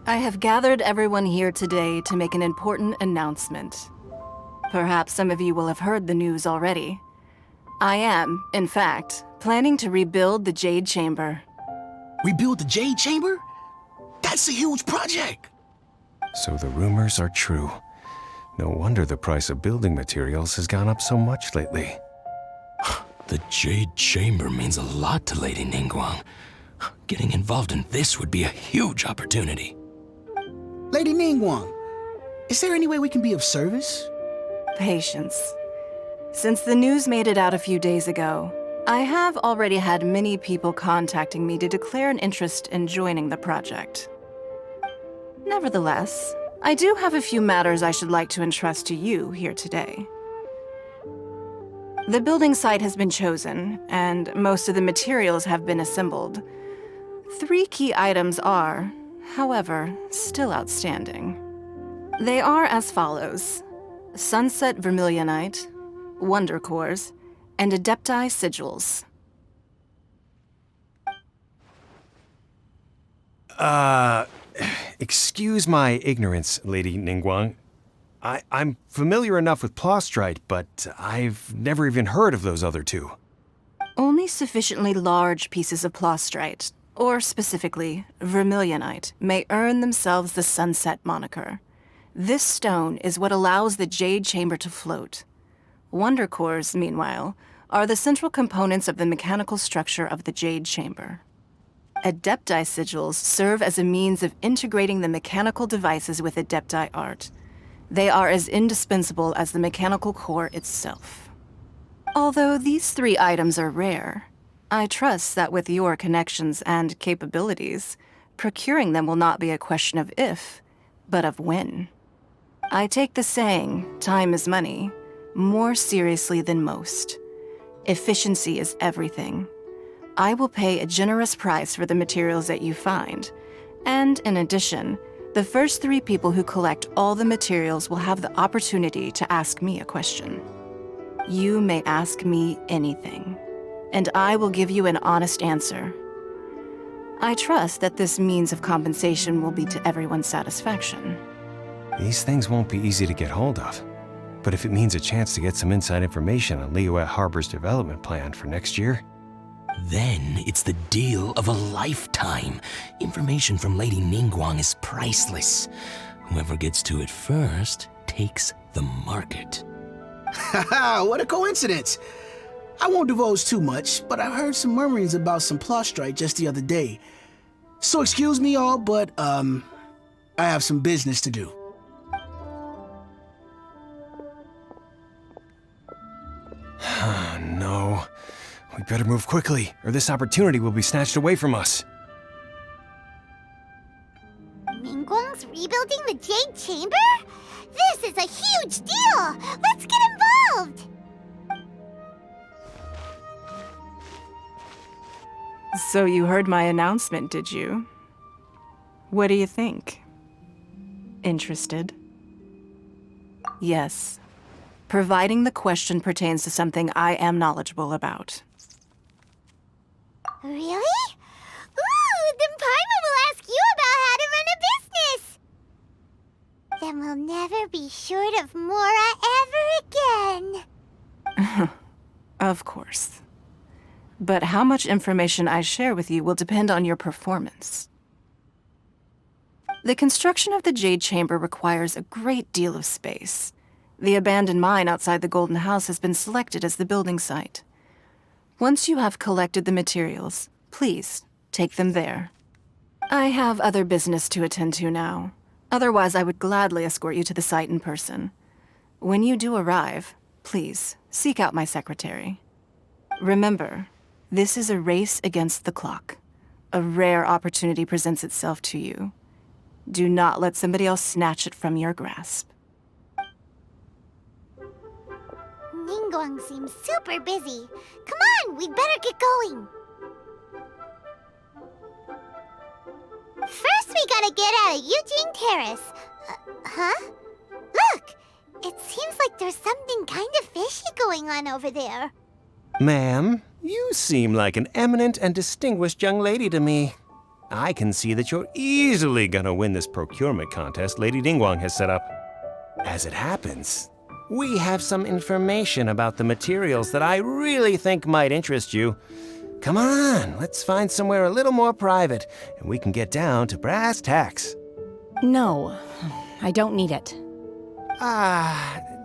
I have gathered everyone here today to make an important announcement. Perhaps some of you will have heard the news already. I am, in fact, planning to rebuild the Jade Chamber. Rebuild the Jade Chamber? That's a huge project! So the rumors are true. No wonder the price of building materials has gone up so much lately. The Jade Chamber means a lot to Lady Ningguang. Getting involved in this would be a huge opportunity. Lady Ningguang, is there any way we can be of service? Patience. Since the news made it out a few days ago, I have already had many people contacting me to declare an interest in joining the project. Nevertheless, I do have a few matters I should like to entrust to you here today. The building site has been chosen, and most of the materials have been assembled. 3 key items are, however, still outstanding. They are as follows: Sunset Vermilionite, Wonder Cores, and Adepti Sigils. Excuse my ignorance, Lady Ningguang. I'm familiar enough with Plostrite, but I've never even heard of those other 2. Only sufficiently large pieces of Plostrite, or specifically Vermilionite, may earn themselves the Sunset moniker. This stone is what allows the Jade Chamber to float. Wonder Cores, meanwhile, are the central components of the mechanical structure of the Jade Chamber. Adepti Sigils serve as a means of integrating the mechanical devices with Adepti art. They are as indispensable as the mechanical core itself. Although these 3 items are rare, I trust that with your connections and capabilities, procuring them will not be a question of if, but of when. I take the saying, time is money, more seriously than most. Efficiency is everything. I will pay a generous price for the materials that you find, and in addition, the first 3 people who collect all the materials will have the opportunity to ask me a question. You may ask me anything, and I will give you an honest answer. I trust that this means of compensation will be to everyone's satisfaction. These things won't be easy to get hold of. But if it means a chance to get some inside information on Liyue Harbor's development plan for next year... Then it's the deal of a lifetime. Information from Lady Ningguang is priceless. Whoever gets to it first takes the market. Haha, what a coincidence! I won't divulge too much, but I heard some murmurings about some Plostrite just the other day. So excuse me all, but, I have some business to do. No. We better move quickly, or this opportunity will be snatched away from us. Ningguang's rebuilding the Jade Chamber? This is a huge deal! Let's get involved! So you heard my announcement, did you? What do you think? Interested? Yes. Providing the question pertains to something I am knowledgeable about. Really? Ooh, then Paimon will ask you about how to run a business! Then we'll never be short of Mora ever again. Of course. But how much information I share with you will depend on your performance. The construction of the Jade Chamber requires a great deal of space. The abandoned mine outside the Golden House has been selected as the building site. Once you have collected the materials, please take them there. I have other business to attend to now. Otherwise, I would gladly escort you to the site in person. When you do arrive, please seek out my secretary. Remember, this is a race against the clock. A rare opportunity presents itself to you. Do not let somebody else snatch it from your grasp. Ningguang seems super busy. Come on, we'd better get going. First, we gotta get out of Eugene Terrace. Huh? Look! It seems like there's something kind of fishy going on over there. Ma'am, you seem like an eminent and distinguished young lady to me. I can see that you're easily gonna win this procurement contest Lady Ningguang has set up. As it happens, we have some information about the materials that I really think might interest you. Come on, let's find somewhere a little more private, and we can get down to brass tacks. No, I don't need it.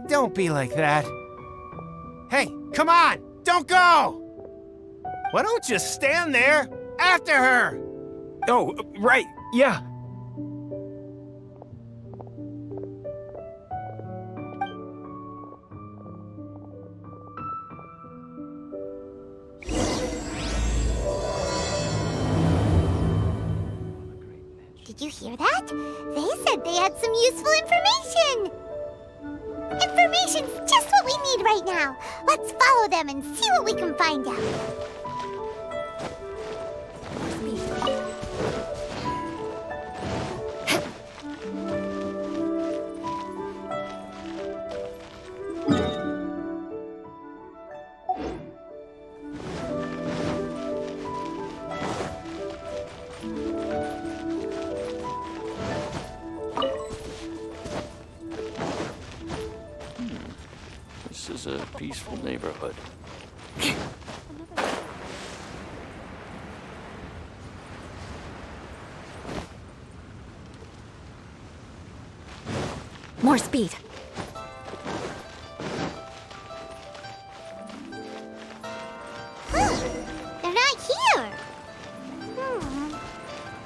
Don't be like that. Hey, come on, don't go! Why don't you stand there after her? Oh, right, yeah. Did you hear that? They said they had some useful information. Information's just what we need right now. Let's follow them and see what we can find out. This is a peaceful neighborhood. More speed. Huh, they're not here.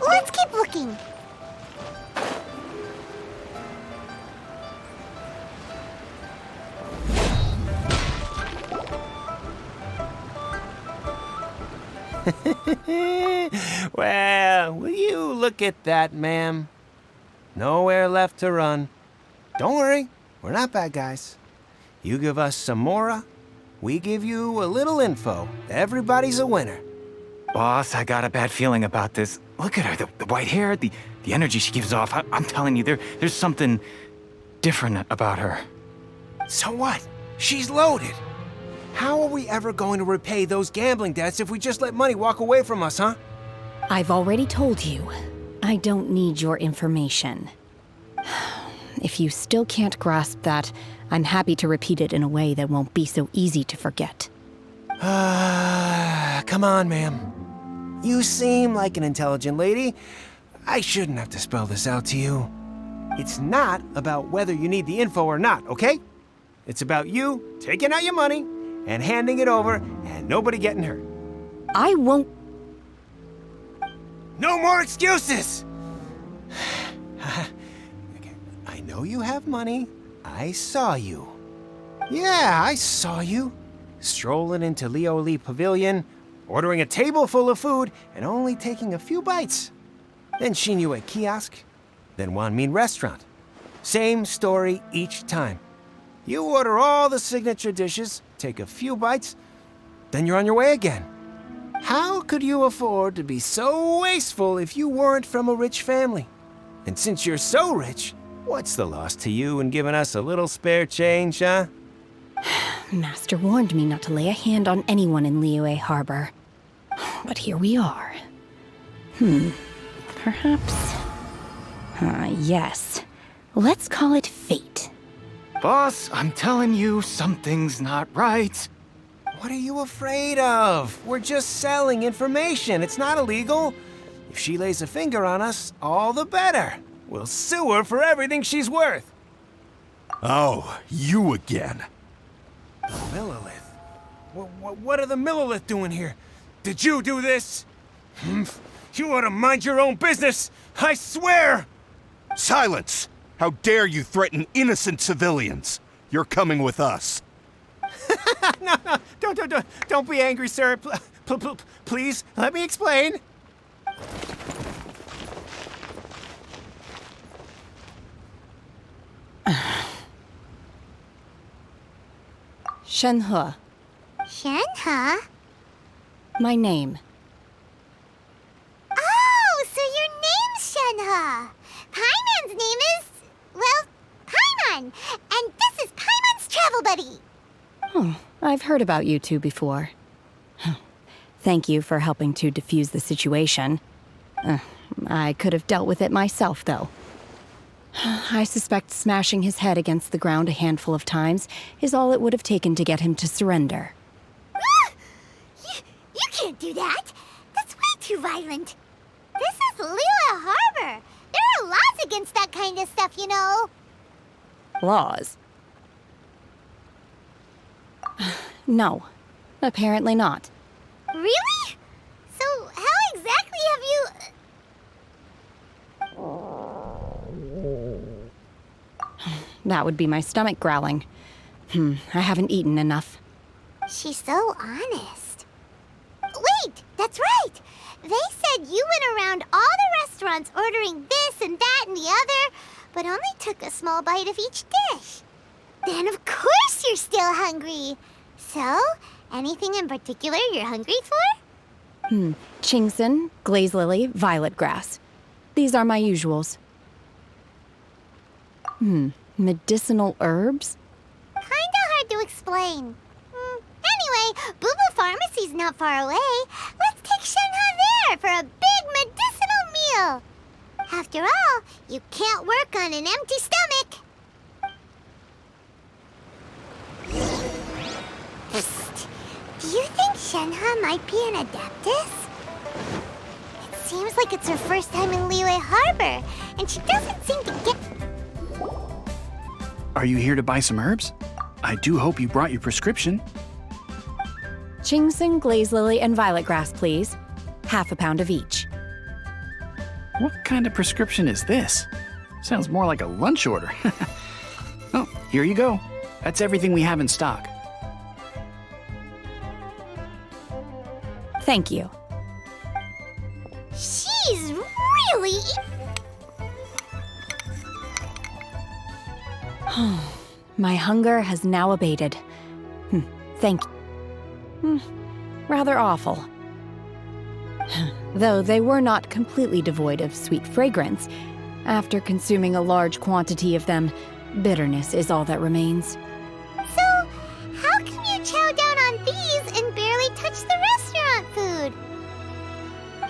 Let's keep looking. Well, will you look at that, ma'am? Nowhere left to run. Don't worry, we're not bad guys. You give us some mora, we give you a little info. Everybody's a winner. Boss, I got a bad feeling about this. Look at her, the white hair, the energy she gives off. I'm telling you, there's something different about her. So what? She's loaded. How are we ever going to repay those gambling debts if we just let money walk away from us, huh? I've already told you, I don't need your information. If you still can't grasp that, I'm happy to repeat it in a way that won't be so easy to forget. Come on, ma'am. You seem like an intelligent lady. I shouldn't have to spell this out to you. It's not about whether you need the info or not, okay? It's about you taking out your money and handing it over and nobody getting hurt. I won't. No more excuses! Okay, I know you have money. I saw you. Yeah, I saw you. Strolling into Leo Lee Pavilion, ordering a table full of food, and only taking a few bites. Then Shinyu at kiosk, then Wanmin restaurant. Same story each time. You order all the signature dishes, take a few bites, then you're on your way again. How could you afford to be so wasteful if you weren't from a rich family? And since you're so rich, what's the loss to you in giving us a little spare change, huh? Master warned me not to lay a hand on anyone in Liyue Harbor. But here we are. Perhaps... yes. Let's call it fate. Boss, I'm telling you, something's not right. What are you afraid of? We're just selling information. It's not illegal. If she lays a finger on us, all the better. We'll sue her for everything she's worth. Oh, you again. Millilith? What are the Millilith doing here? Did you do this? You ought to mind your own business, I swear! Silence! How dare you threaten innocent civilians? You're coming with us. No, don't be angry, sir. Please, let me explain. Shenhe, Shenhe? my name. Oh, so your name's Shenhe. Paimon's name is, well, Paimon. And this is Paimon's travel buddy. I've heard about you two before. Thank you for helping to defuse the situation. I could have dealt with it myself, though. I suspect smashing his head against the ground a handful of times is all it would have taken to get him to surrender. You can't do that. That's way too violent. This is Lila Harbor. There are laws against that kind of stuff, you know. Laws? No, apparently not. Really? So how exactly have you... That would be my stomach growling. I haven't eaten enough. She's so honest. Wait, that's right. They said you went around all the restaurants ordering this and that and the other, but only took a small bite of each dish. Then of course you're still hungry. So, anything in particular you're hungry for? Chingson, glaze lily, violet grass. These are my usuals. Medicinal herbs? Kinda hard to explain. Anyway, Boo Boo Pharmacy's not far away. Let's take Shenhe there for a big medicinal meal. After all, you can't work on an empty stomach. Psst. Do you think Shenhe might be an Adeptus? It seems like it's her first time in Liyue Harbor, and she doesn't seem to get... Are you here to buy some herbs? I do hope you brought your prescription. Chingson, glaze lily, and violet grass, please. Half a pound of each. What kind of prescription is this? Sounds more like a lunch order. Oh, here you go. That's everything we have in stock. Thank you. She's really... My hunger has now abated. Thank you. Rather awful. Though they were not completely devoid of sweet fragrance, after consuming a large quantity of them, bitterness is all that remains. So, how can you chow down on these and barely touch the restaurant food?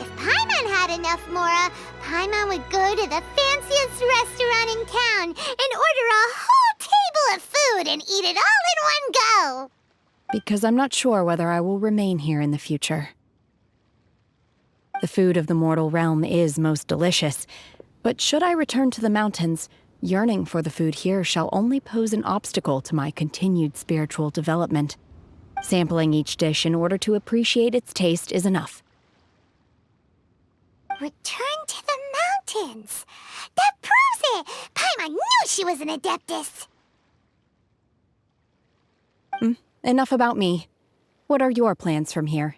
If Paimon had enough, Mora, Paimon would go to the fanciest restaurant in town and order a whole table of food and eat it all in one go. Because I'm not sure whether I will remain here in the future. The food of the mortal realm is most delicious, but should I return to the mountains, yearning for the food here shall only pose an obstacle to my continued spiritual development. Sampling each dish in order to appreciate its taste is enough. Return to the mountains. That proves it. Paimon knew she was an Adeptus. Enough about me. What are your plans from here?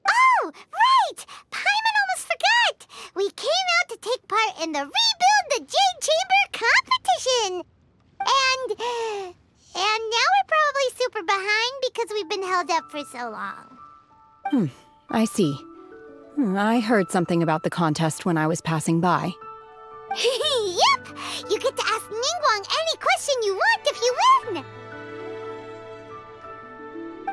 Oh, right! Paimon almost forgot! We came out to take part in the Rebuild the Jade Chamber competition! And now we're probably super behind because we've been held up for so long. I see. I heard something about the contest when I was passing by. Yep! You get to ask Ningguang any question you want if you win!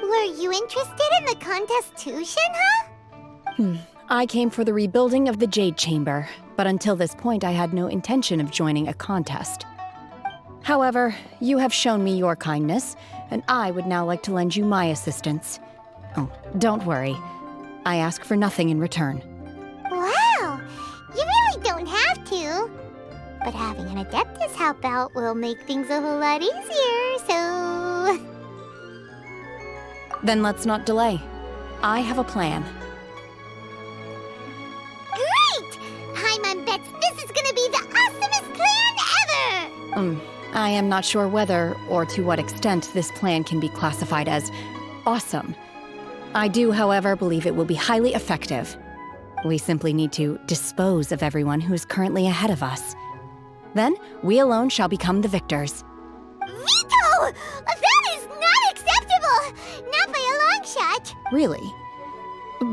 Were you interested in the contest too, Shenhe? I came for the rebuilding of the Jade Chamber, but until this point I had no intention of joining a contest. However, you have shown me your kindness, and I would now like to lend you my assistance. Oh, don't worry. I ask for nothing in return. Wow! You really don't have to. But having an Adeptus help out will make things a whole lot easier, so... Then let's not delay. I have a plan. Great! Paimon bets this is gonna be the awesomest plan ever! I am not sure whether or to what extent this plan can be classified as awesome. I do, however, believe it will be highly effective. We simply need to dispose of everyone who is currently ahead of us. Then, we alone shall become the victors. Veto! That is not acceptable! Not by a long shot! Really?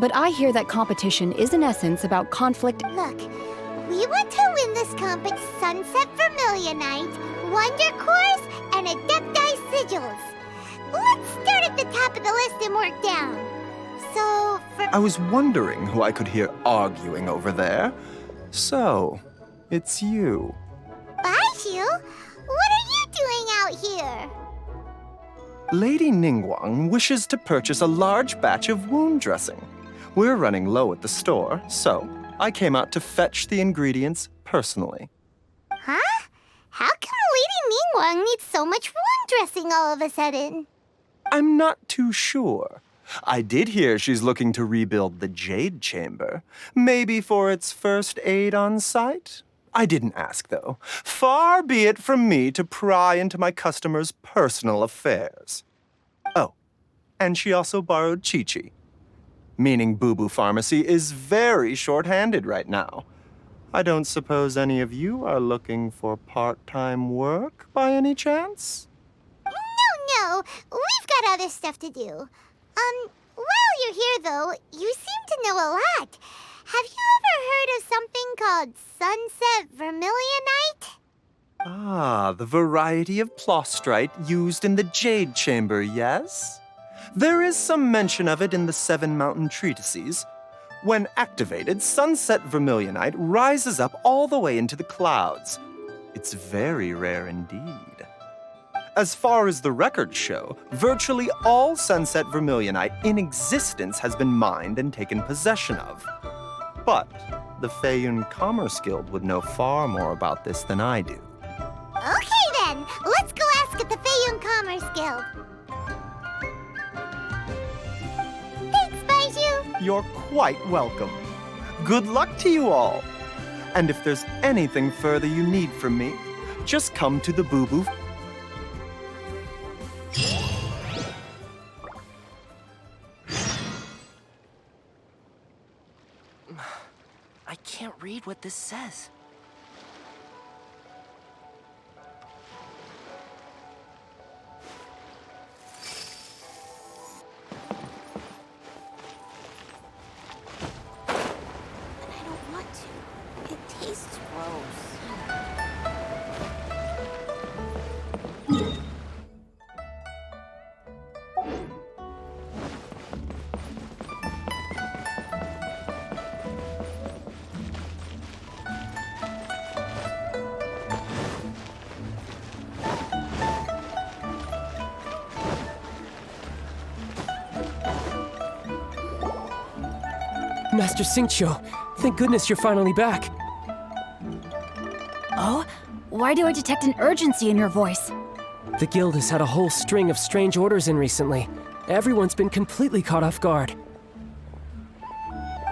But I hear that competition is in essence about conflict. Look, we want to win this competition: Sunset Vermilionite, Wonder Cores, and Adepti Sigils. Let's start at the top of the list and work down. So, for... I was wondering who I could hear arguing over there. So, it's you. Baiju? What are you doing out here? Lady Ningguang wishes to purchase a large batch of wound dressing. We're running low at the store, so I came out to fetch the ingredients personally. Huh? How come Lady Ningguang needs so much wound dressing all of a sudden? I'm not too sure. I did hear she's looking to rebuild the Jade Chamber. Maybe for its first aid on site? I didn't ask, though. Far be it from me to pry into my customers' personal affairs. Oh, and she also borrowed Chi-Chi. Meaning Boo Boo Pharmacy is very short-handed right now. I don't suppose any of you are looking for part-time work by any chance? No, we've got other stuff to do. While you're here, though, you seem to know a lot. Have you ever heard of something called Sunset Vermilionite? Ah, the variety of plostrite used in the Jade Chamber, yes? There is some mention of it in the Seven Mountain Treatises. When activated, Sunset Vermilionite rises up all the way into the clouds. It's very rare indeed. As far as the records show, virtually all Sunset Vermilionite in existence has been mined and taken possession of. But the Feiyun Commerce Guild would know far more about this than I do. Okay then, let's go ask at the Feiyun Commerce Guild. Thanks, Baiju. You're quite welcome. Good luck to you all. And if there's anything further you need from me, just come to the Boo Boo. I can't read what this says. I don't want to. It tastes gross. Master Xingqiu, thank goodness you're finally back. Oh? Why do I detect an urgency in your voice? The guild has had a whole string of strange orders in recently. Everyone's been completely caught off guard.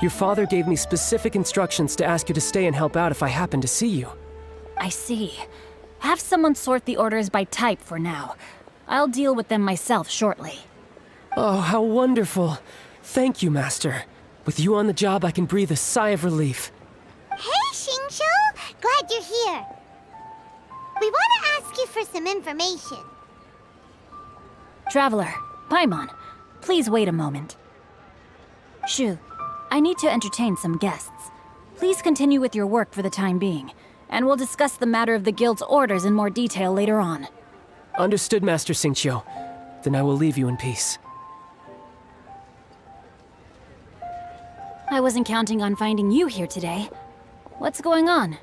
Your father gave me specific instructions to ask you to stay and help out if I happen to see you. I see. Have someone sort the orders by type for now. I'll deal with them myself shortly. Oh, how wonderful. Thank you, Master. With you on the job, I can breathe a sigh of relief. Hey, Xingqiu! Glad you're here. We want to ask you for some information. Traveler, Paimon, please wait a moment. Shu, I need to entertain some guests. Please continue with your work for the time being, and we'll discuss the matter of the guild's orders in more detail later on. Understood, Master Xingqiu. Then I will leave you in peace. I wasn't counting on finding you here today. What's going on?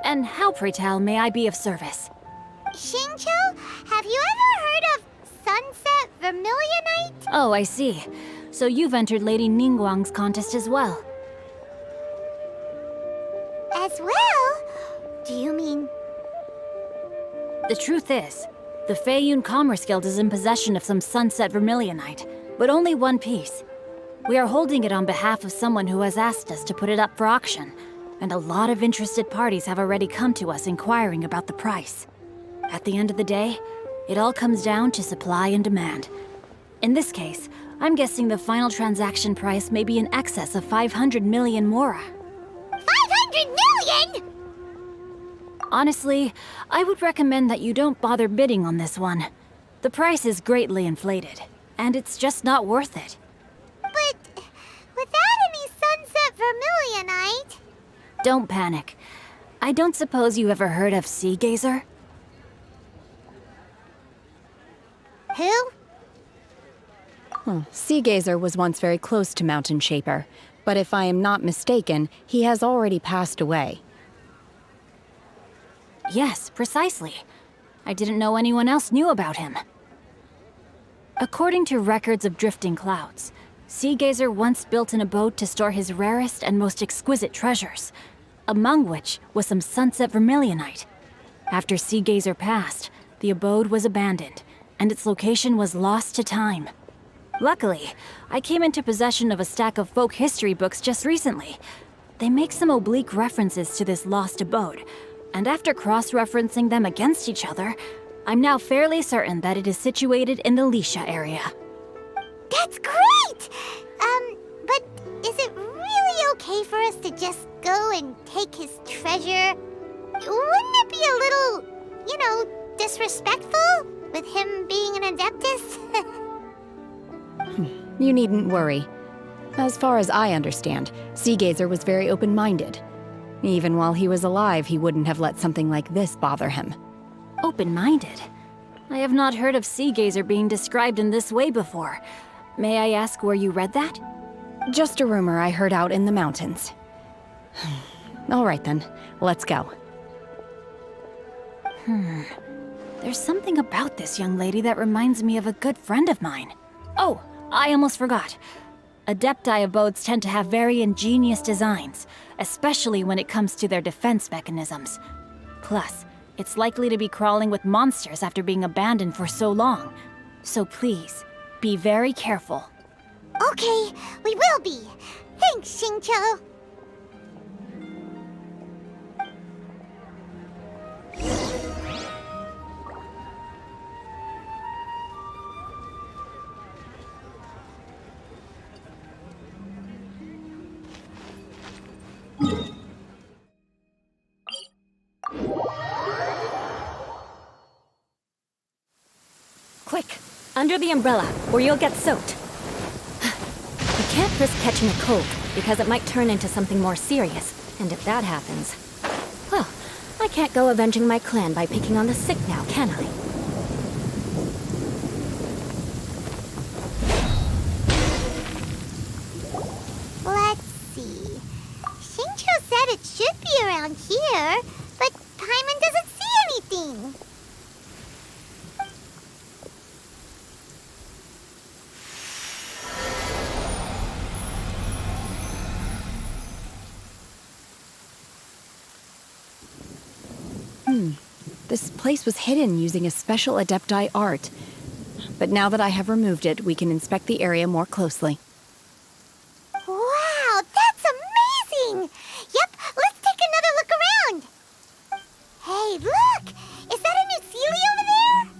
And how, pray tell, may I be of service? Xingqiu, have you ever heard of Sunset Vermilionite? Oh, I see. So you've entered Lady Ningguang's contest as well. As well? Do you mean... The truth is, the Feiyun Commerce Guild is in possession of some Sunset Vermilionite, but only one piece. We are holding it on behalf of someone who has asked us to put it up for auction, and a lot of interested parties have already come to us inquiring about the price. At the end of the day, it all comes down to supply and demand. In this case, I'm guessing the final transaction price may be in excess of 500 million mora. 500 million?! Honestly, I would recommend that you don't bother bidding on this one. The price is greatly inflated, and it's just not worth it. But without any Sunset Vermilionite... Don't panic. I don't suppose you ever heard of Sea Gazer? Who? Seagazer was once very close to Mountain Shaper, but if I am not mistaken, he has already passed away. Yes, precisely. I didn't know anyone else knew about him. According to records of drifting clouds, Seagazer once built an abode to store his rarest and most exquisite treasures, among which was some sunset vermilionite. After Seagazer passed, the abode was abandoned, and its location was lost to time. Luckily, I came into possession of a stack of folk history books just recently. They make some oblique references to this lost abode, and after cross-referencing them against each other, I'm now fairly certain that it is situated in the Lisha area. That's great! But is it really okay for us to just go and take his treasure? Wouldn't it be a little, disrespectful with him being an Adeptus? You needn't worry. As far as I understand, Seagazer was very open-minded. Even while he was alive, he wouldn't have let something like this bother him. Open-minded? I have not heard of Seagazer being described in this way before. May I ask where you read that? Just a rumor I heard out in the mountains. All right then, let's go. There's something about this young lady that reminds me of a good friend of mine. Oh, I almost forgot. Adepti abodes tend to have very ingenious designs, especially when it comes to their defense mechanisms. Plus, it's likely to be crawling with monsters after being abandoned for so long. So please, be very careful. Okay, we will be. Thanks, Xingqiu. Quick, under the umbrella, or you'll get soaked. You can't risk catching a cold, because it might turn into something more serious. And if that happens, well, I can't go avenging my clan by picking on the sick now, can I? Let's see. Xingqiu said it should be around here, but Paimon doesn't see anything. This place was hidden using a special Adepti art. But now that I have removed it, we can inspect the area more closely. Wow, that's amazing! Yep, let's take another look around. Hey, look! Is that a new Sealy over there?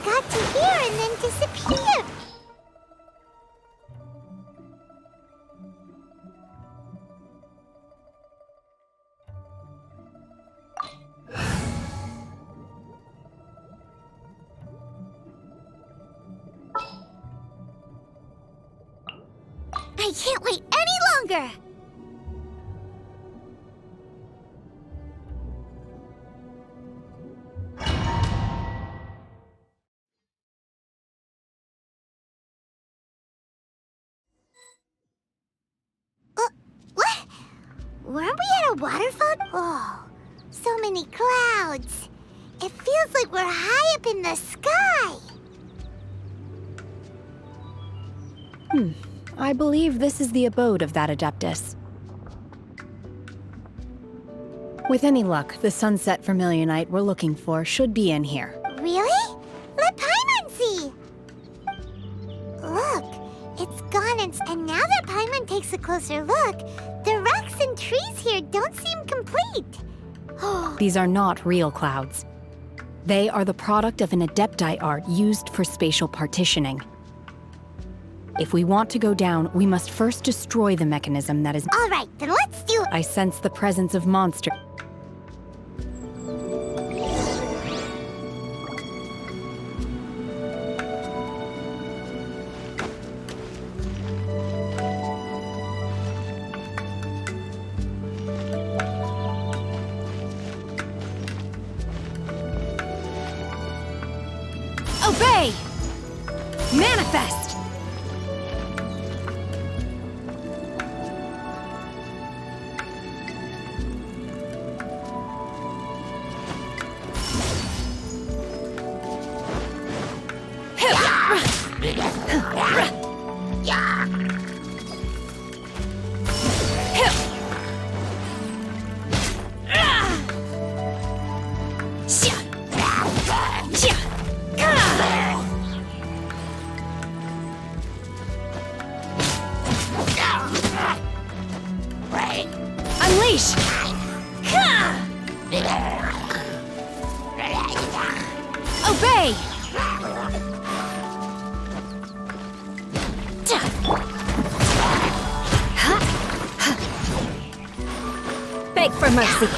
Got to here and then disappeared. I can't wait any longer. Weren't we at a waterfall? Oh, so many clouds. It feels like we're high up in the sky. I believe this is the abode of that Adeptus. With any luck, the sunset vermilionite we're looking for should be in here. Really? Let Paimon see. Look, it's gone and now that Paimon takes a closer look, the and trees here don't seem complete. These are not real clouds. They are the product of an adepti art used for spatial partitioning. If we want to go down, we must first destroy the mechanism that is— All right, then let's do it. I sense the presence of monsters. Obey! Manifest! Unleash! Obey! Beg for mercy.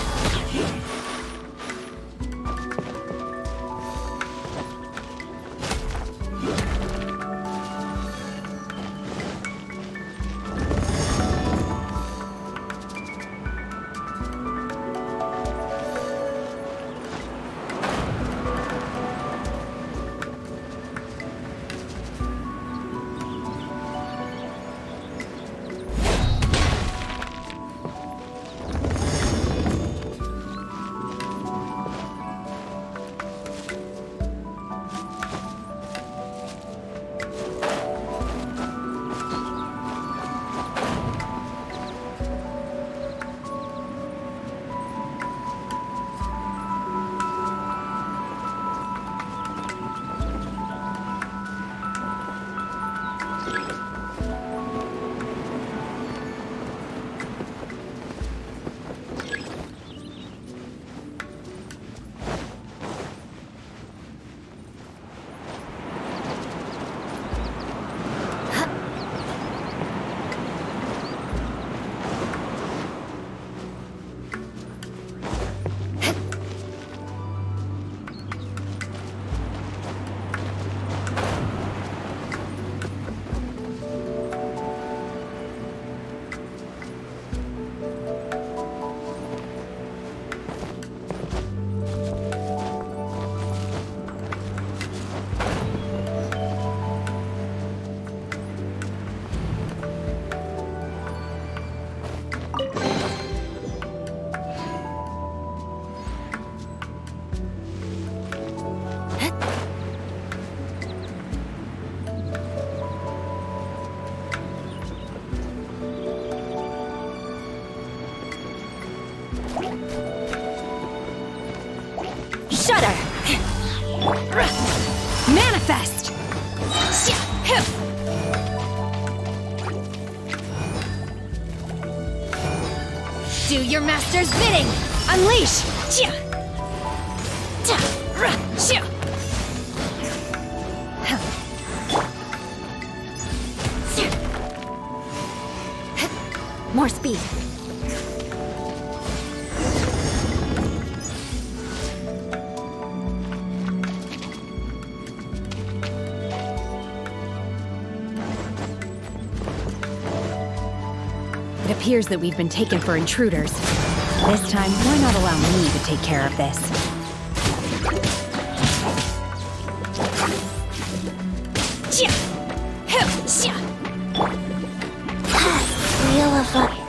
Shudder! Manifest! Do your master's bidding! Unleash! More speed. It appears that we've been taken for intruders. This time, why not allow me to take care of this?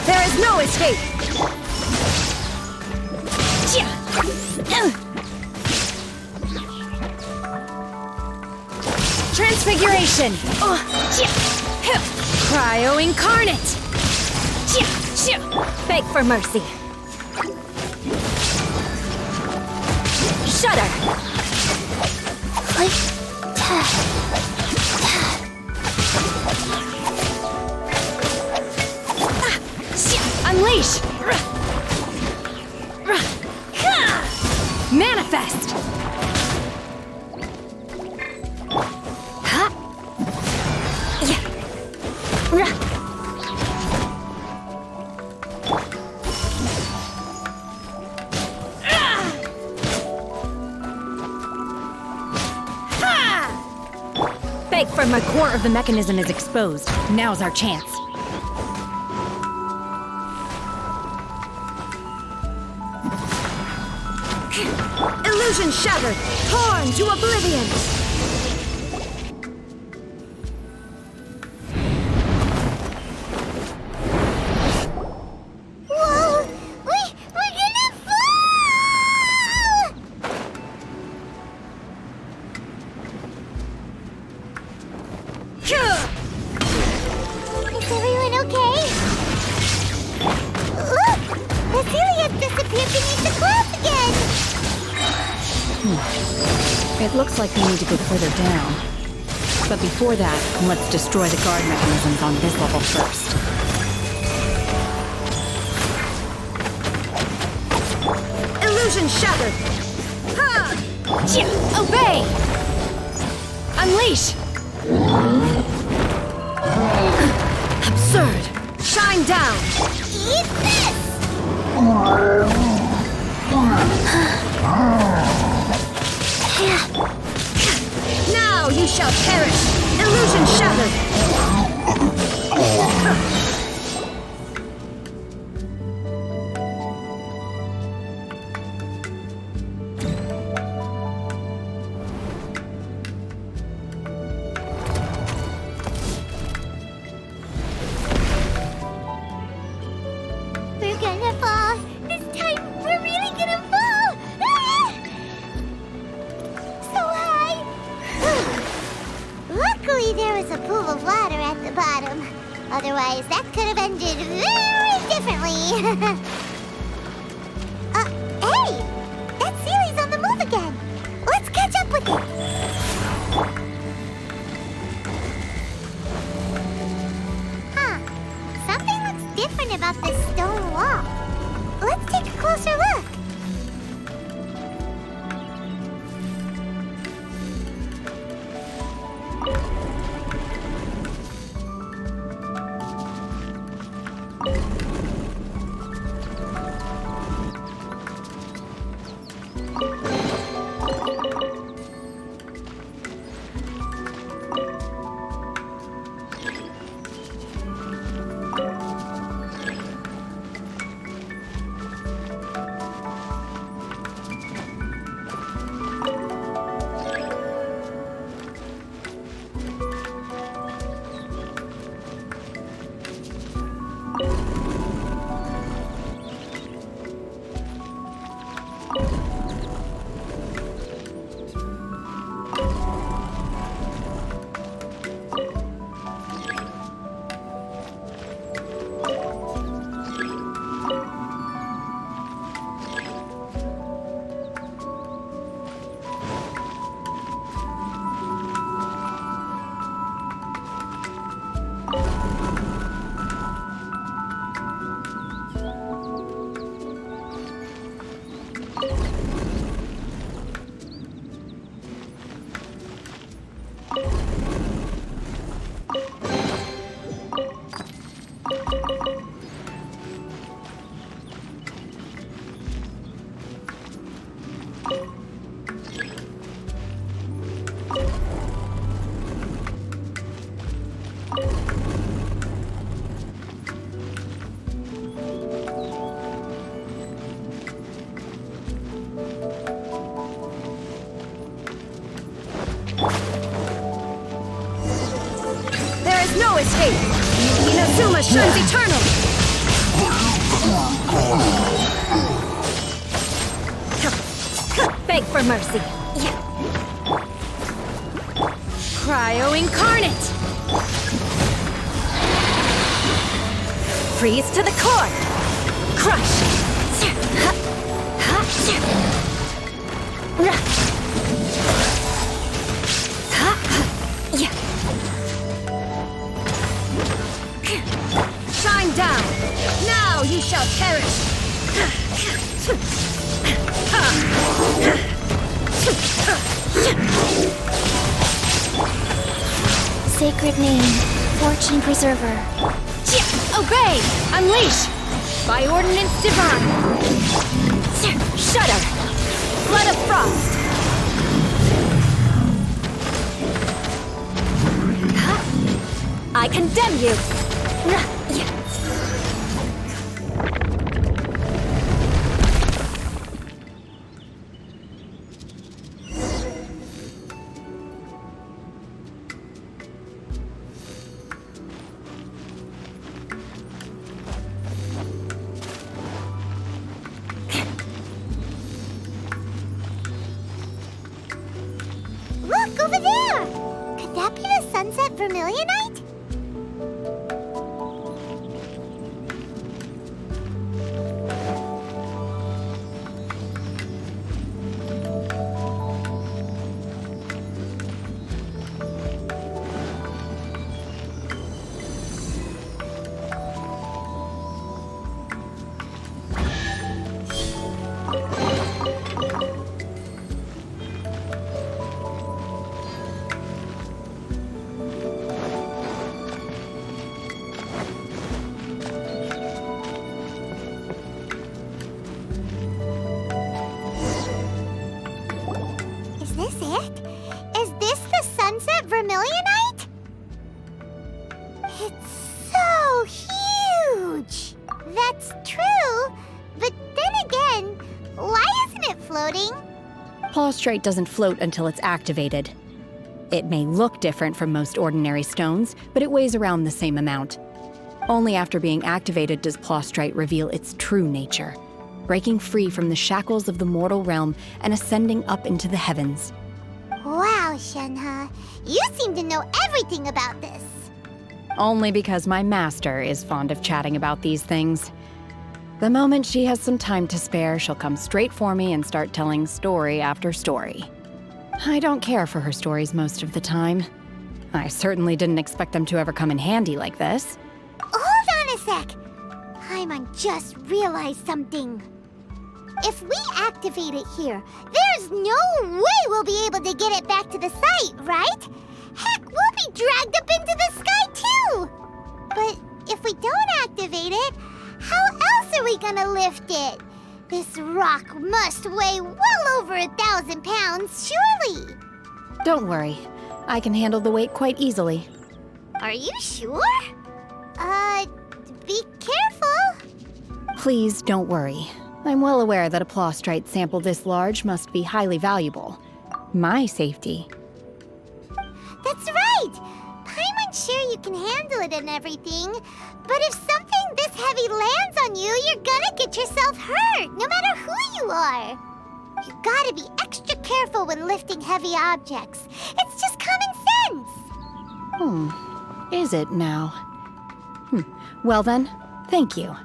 There is no escape! Transfiguration! Cryo incarnate! Beg for mercy. Shudder! Unleash! Fake from the core of the mechanism is exposed. Now's our chance. Illusion shattered! Torn to oblivion! Whoa! We're gonna fall! Is everyone okay? Look! Cecilia's disappeared beneath the clouds again! It looks like we need to go further down. But before that, let's destroy the guard mechanisms on this level first. Illusion shattered! Ha! Obey! Unleash! Absurd! Shine down! Eat this! Now you shall perish! Illusion shattered! We're gonna fall! This time, we're really gonna fall! Ah! So high! Luckily, there was a pool of water at the bottom. Otherwise, that could have ended very differently. Hey! That Sealy's on the move again! Let's catch up with it! Huh. Something looks different about this stone wall. Let's take a closer look. There is no escape! Inazuma shines eternal! Beg for mercy. Cryo incarnate! Freeze to the core! Crush! Shine down! Now you shall perish! Sacred name, Fortune Preserver. Obey! Unleash! By ordinance divine! Shudder! Flood of frost! condemn you! Look, over there! Could that be the sunset vermilionite? Is this it? Is this the sunset vermilionite? It's so huge! That's true, but then again, why isn't it floating? Plaustrite doesn't float until it's activated. It may look different from most ordinary stones, but it weighs around the same amount. Only after being activated does Plaustrite reveal its true nature, breaking free from the shackles of the mortal realm and ascending up into the heavens. Wow, Shenhe, you seem to know everything about this. Only because my master is fond of chatting about these things. The moment she has some time to spare, she'll come straight for me and start telling story after story. I don't care for her stories most of the time. I certainly didn't expect them to ever come in handy like this. Hold on a sec. Paimon just realized something. If we activate it here, there's no way we'll be able to get it back to the site, right? Heck, we'll be dragged up into the sky too! But if we don't activate it, how else are we gonna lift it? This rock must weigh well over 1,000 pounds, surely! Don't worry. I can handle the weight quite easily. Are you sure? Be careful! Please don't worry. I'm well aware that a Plaustrite sample this large must be highly valuable. My safety. That's right! Paimon's sure you can handle it and everything, but if something this heavy lands on you, you're gonna get yourself hurt, no matter who you are. You gotta be extra careful when lifting heavy objects. It's just common sense. Is it now? Well then, thank you.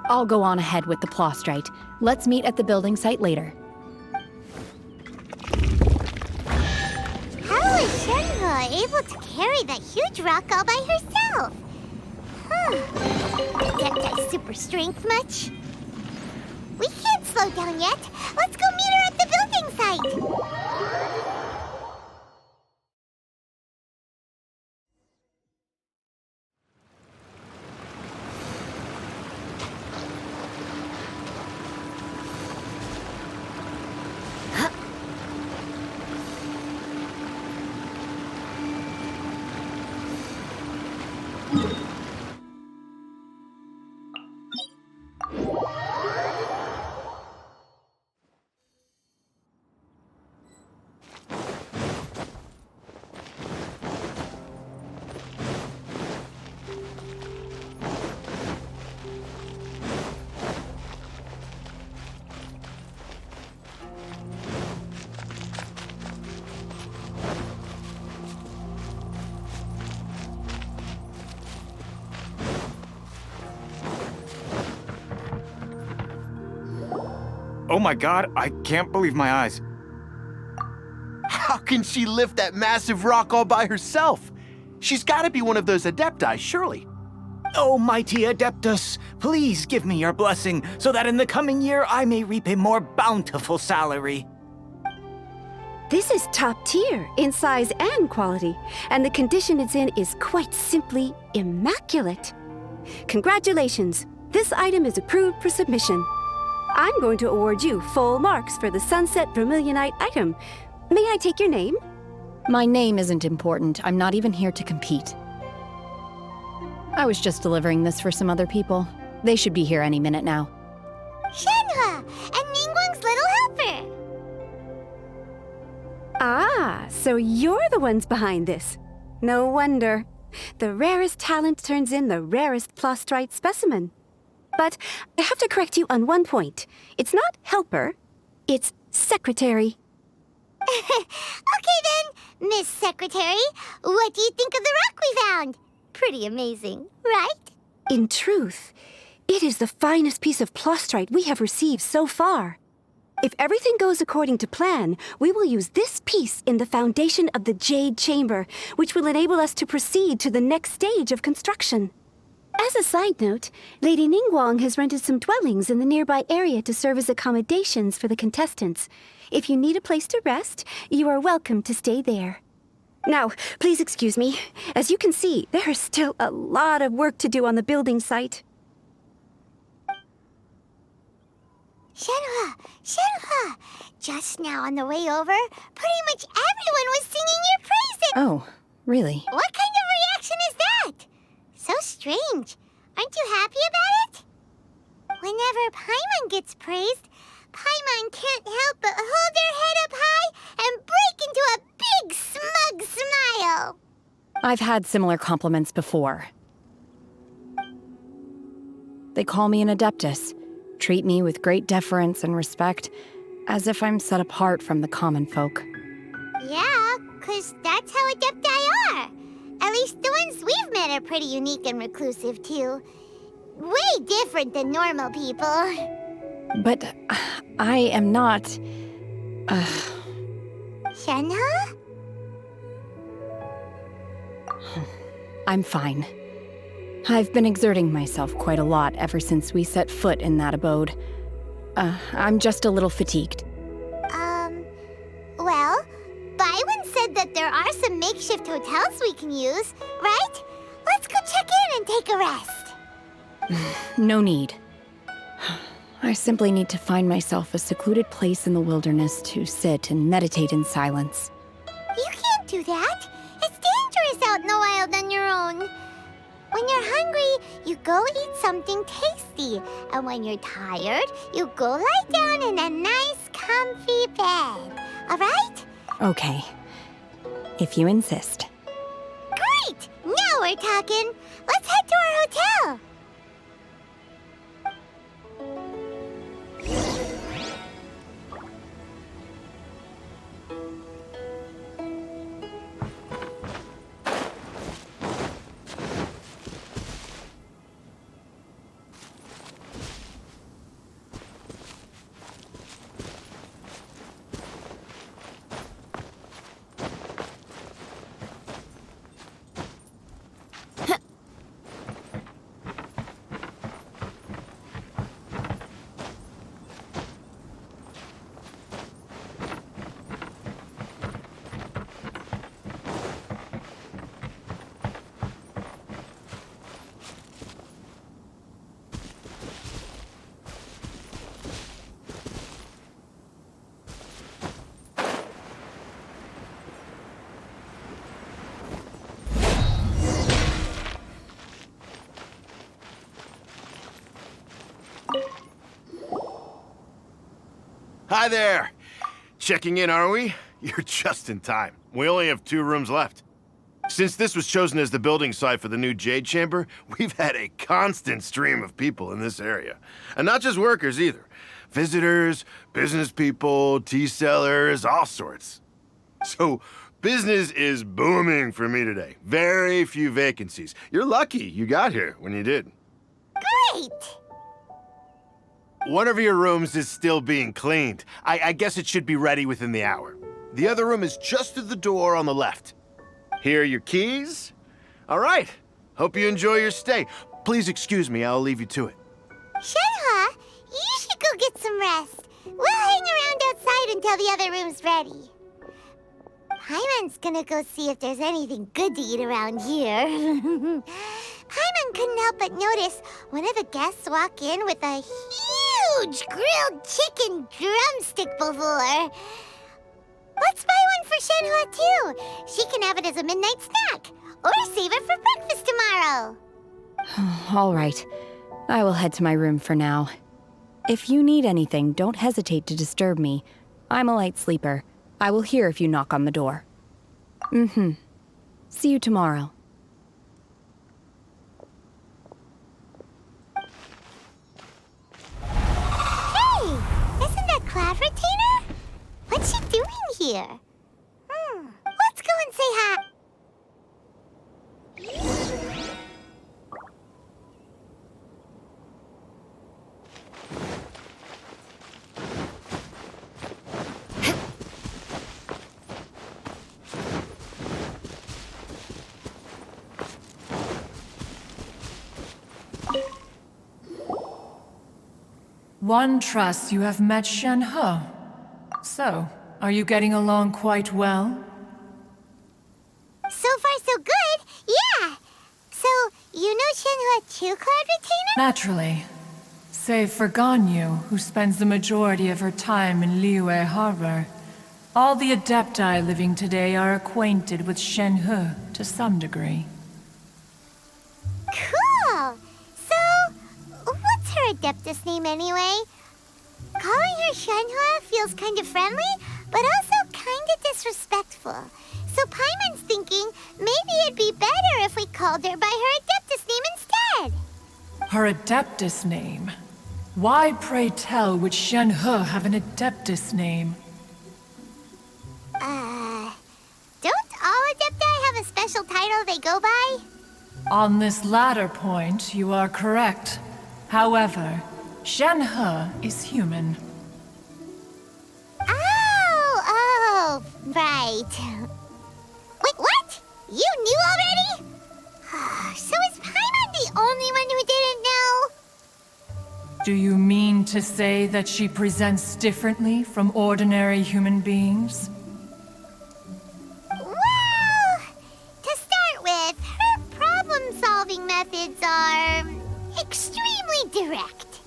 I'll go on ahead with the Plaustrite. Let's meet at the building site later. How is Shenhe able to carry that huge rock all by herself? That guy's super strength much? We can't slow down yet. Let's go meet her at the building site. Oh my god, I can't believe my eyes. How can she lift that massive rock all by herself? She's gotta be one of those Adepti, surely. Oh, mighty Adeptus, please give me your blessing so that in the coming year I may reap a more bountiful salary. This is top tier in size and quality, and the condition it's in is quite simply immaculate. Congratulations, this item is approved for submission. I'm going to award you full marks for the Sunset Vermilionite item. May I take your name? My name isn't important. I'm not even here to compete. I was just delivering this for some other people. They should be here any minute now. Shenhua, and Ningguang's little helper. Ah, so you're the ones behind this. No wonder. The rarest talent turns in the rarest plastrite specimen. But I have to correct you on one point. It's not helper, it's secretary. Okay then, Miss Secretary, what do you think of the rock we found? Pretty amazing, right? In truth, it is the finest piece of plastrite we have received so far. If everything goes according to plan, we will use this piece in the foundation of the Jade Chamber, which will enable us to proceed to the next stage of construction. As a side note, Lady Ningguang has rented some dwellings in the nearby area to serve as accommodations for the contestants. If you need a place to rest, you are welcome to stay there. Now, please excuse me. As you can see, there is still a lot of work to do on the building site. Shenhua! Just now on the way over, pretty much everyone was singing your praises! Oh, really? What kind of reaction is that? So strange. Aren't you happy about it? Whenever Paimon gets praised, Paimon can't help but hold her head up high and break into a big smug smile. I've had similar compliments before. They call me an adeptus, treat me with great deference and respect, as if I'm set apart from the common folk. Yeah, 'cause that's how adepti are. At least the ones we've met are pretty unique and reclusive, too. Way different than normal people. But I am not... Shenhua? I'm fine. I've been exerting myself quite a lot ever since we set foot in that abode. I'm just a little fatigued. Well, Byron said that there are some makeshift hotels we can use, right? Let's go check in and take a rest. No need. I simply need to find myself a secluded place in the wilderness to sit and meditate in silence. You can't do that. It's dangerous out in the wild on your own. When you're hungry, you go eat something tasty. And when you're tired, you go lie down in a nice, comfy bed. All right? Okay. If you insist. Great! Now we're talking. Let's head to our hotel. Hi there! Checking in, are we? You're just in time. We only have 2 rooms left. Since this was chosen as the building site for the new Jade Chamber, we've had a constant stream of people in this area. And not just workers either. Visitors, business people, tea sellers, all sorts. So, business is booming for me today. Very few vacancies. You're lucky you got here when you did. Great! One of your rooms is still being cleaned. I guess it should be ready within the hour. The other room is just through the door on the left. Here are your keys. All right. Hope you enjoy your stay. Please excuse me, I'll leave you to it. Shenhua, you should go get some rest. We'll hang around outside until the other room's ready. Paimon's gonna go see if there's anything good to eat around here. Paimon couldn't help but notice one of the guests walk in with a huge grilled chicken drumstick before. Let's buy one for Shenhua too. She can have it as a midnight snack, or save it for breakfast tomorrow. All right. I will head to my room for now. If you need anything, don't hesitate to disturb me. I'm a light sleeper. I will hear if you knock on the door. See you tomorrow. Hey! Isn't that Cloud Retainer? What's she doing here? Let's go and say hi. One trusts you have met Shen-He. So, are you getting along quite well? So far, so good. Yeah. So, you know Shen-He too, Cloud Retainer? Naturally. Save for Ganyu, who spends the majority of her time in Liyue Harbor. All the Adepti living today are acquainted with Shen-He to some degree. Cool. So, what's her Adeptus name anyway? Calling her Shen-He feels kind of friendly, but also kind of disrespectful. So Paimon's thinking maybe it'd be better if we called her by her Adeptus name instead. Her Adeptus name? Why, pray tell, would Shen-He have an Adeptus name? Don't all Adepti have a special title they go by? On this latter point, you are correct. However, Shen-He is human. Oh, right. Wait, what? You knew already? So is Paimon the only one who didn't know? Do you mean to say that she presents differently from ordinary human beings? Well, to start with, her problem-solving methods are extremely direct.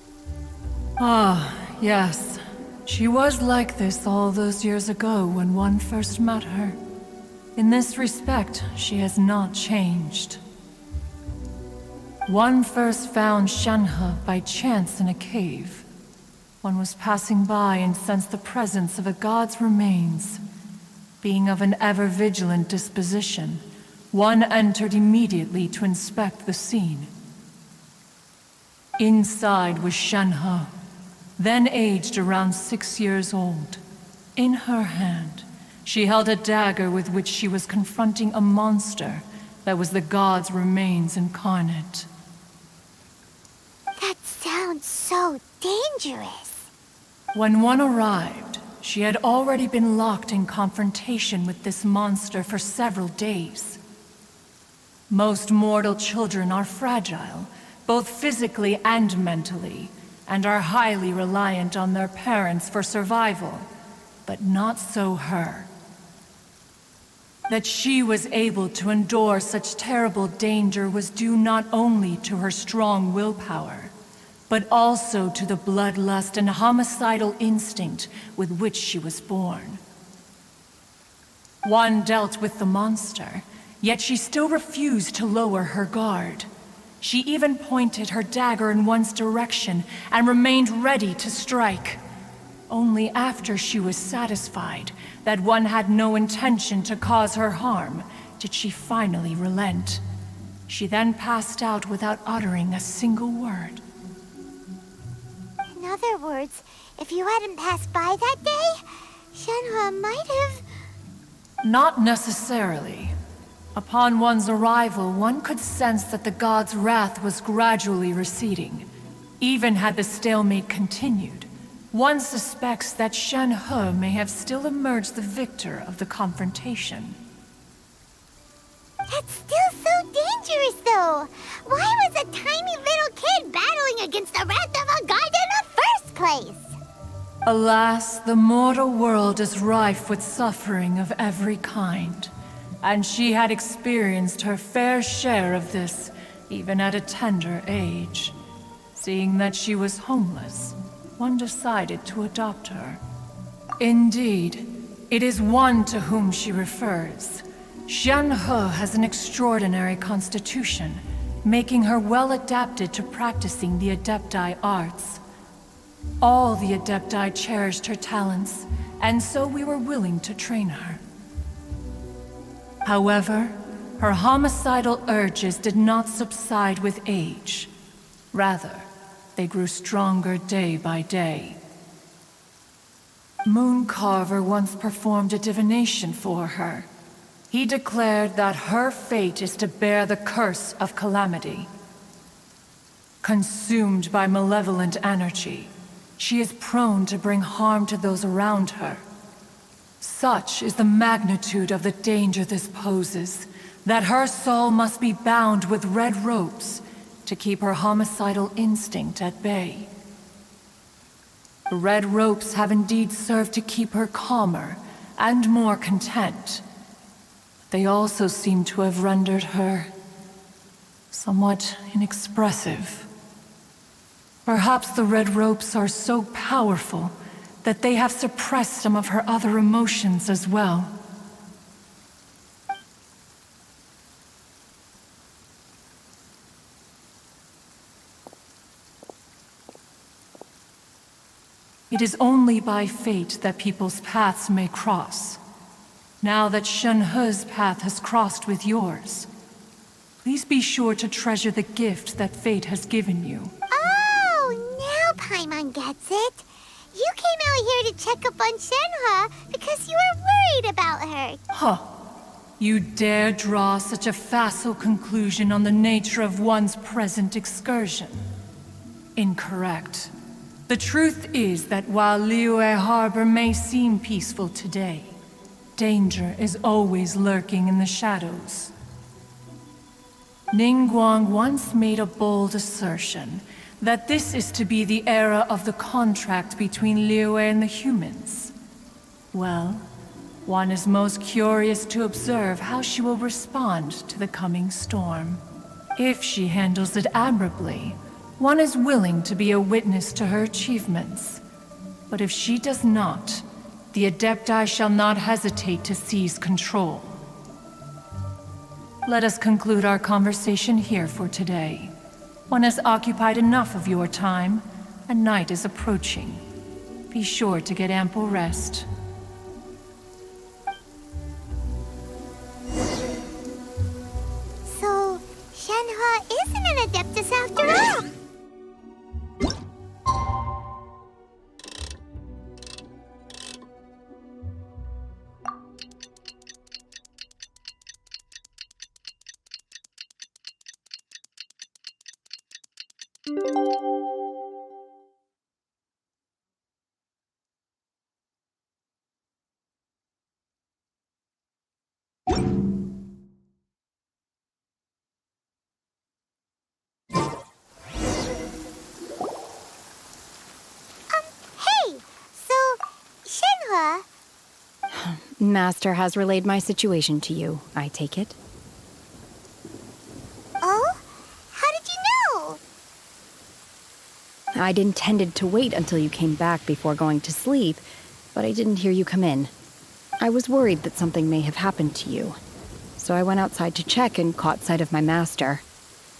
Ah, yes. She was like this all those years ago when one first met her. In this respect, she has not changed. One first found Shen-He by chance in a cave. One was passing by and sensed the presence of a god's remains. Being of an ever-vigilant disposition, one entered immediately to inspect the scene. Inside was Shen-He, then aged around 6 years old. In her hand, she held a dagger with which she was confronting a monster that was the god's remains incarnate. That sounds so dangerous. When one arrived, she had already been locked in confrontation with this monster for several days. Most mortal children are fragile, both physically and mentally, and are highly reliant on their parents for survival, but not so her. That she was able to endure such terrible danger was due not only to her strong willpower, but also to the bloodlust and homicidal instinct with which she was born. One dealt with the monster, yet she still refused to lower her guard. She even pointed her dagger in one's direction and remained ready to strike. Only after she was satisfied that one had no intention to cause her harm did she finally relent. She then passed out without uttering a single word. In other words, if you hadn't passed by that day, Shen-He might have... Not necessarily. Upon one's arrival, one could sense that the god's wrath was gradually receding. Even had the stalemate continued, one suspects that Shen-He may have still emerged the victor of the confrontation. That's still so dangerous, though. Why was a tiny little kid battling against the wrath of a god in the first place? Alas, the mortal world is rife with suffering of every kind. And she had experienced her fair share of this, even at a tender age. Seeing that she was homeless, one decided to adopt her. Indeed, it is one to whom she refers. Shen-He has an extraordinary constitution, making her well adapted to practicing the Adepti arts. All the Adepti cherished her talents, and so we were willing to train her. However, her homicidal urges did not subside with age. Rather, they grew stronger day by day. Mooncarver once performed a divination for her. He declared that her fate is to bear the curse of calamity. Consumed by malevolent energy, she is prone to bring harm to those around her. Such is the magnitude of the danger this poses, that her soul must be bound with red ropes to keep her homicidal instinct at bay. The red ropes have indeed served to keep her calmer and more content. They also seem to have rendered her somewhat inexpressive. Perhaps the red ropes are so powerful that they have suppressed some of her other emotions as well. It is only by fate that people's paths may cross. Now that Shenhe's path has crossed with yours, please be sure to treasure the gift that fate has given you. Oh, now Paimon gets it. You came out here to check up on Shenhe because you were worried about her. Huh. You dare draw such a facile conclusion on the nature of one's present excursion? Incorrect. The truth is that while Liyue Harbor may seem peaceful today, danger is always lurking in the shadows. Ningguang once made a bold assertion that this is to be the era of the contract between Liyue and the humans. Well, one is most curious to observe how she will respond to the coming storm. If she handles it admirably, one is willing to be a witness to her achievements. But if she does not, the Adepti shall not hesitate to seize control. Let us conclude our conversation here for today. One has occupied enough of your time, and night is approaching. Be sure to get ample rest. So, Shenhe isn't an Adeptus after all. Master has relayed my situation to you, I take it. Oh? How did you know? I'd intended to wait until you came back before going to sleep, but I didn't hear you come in. I was worried that something may have happened to you, so I went outside to check and caught sight of my master.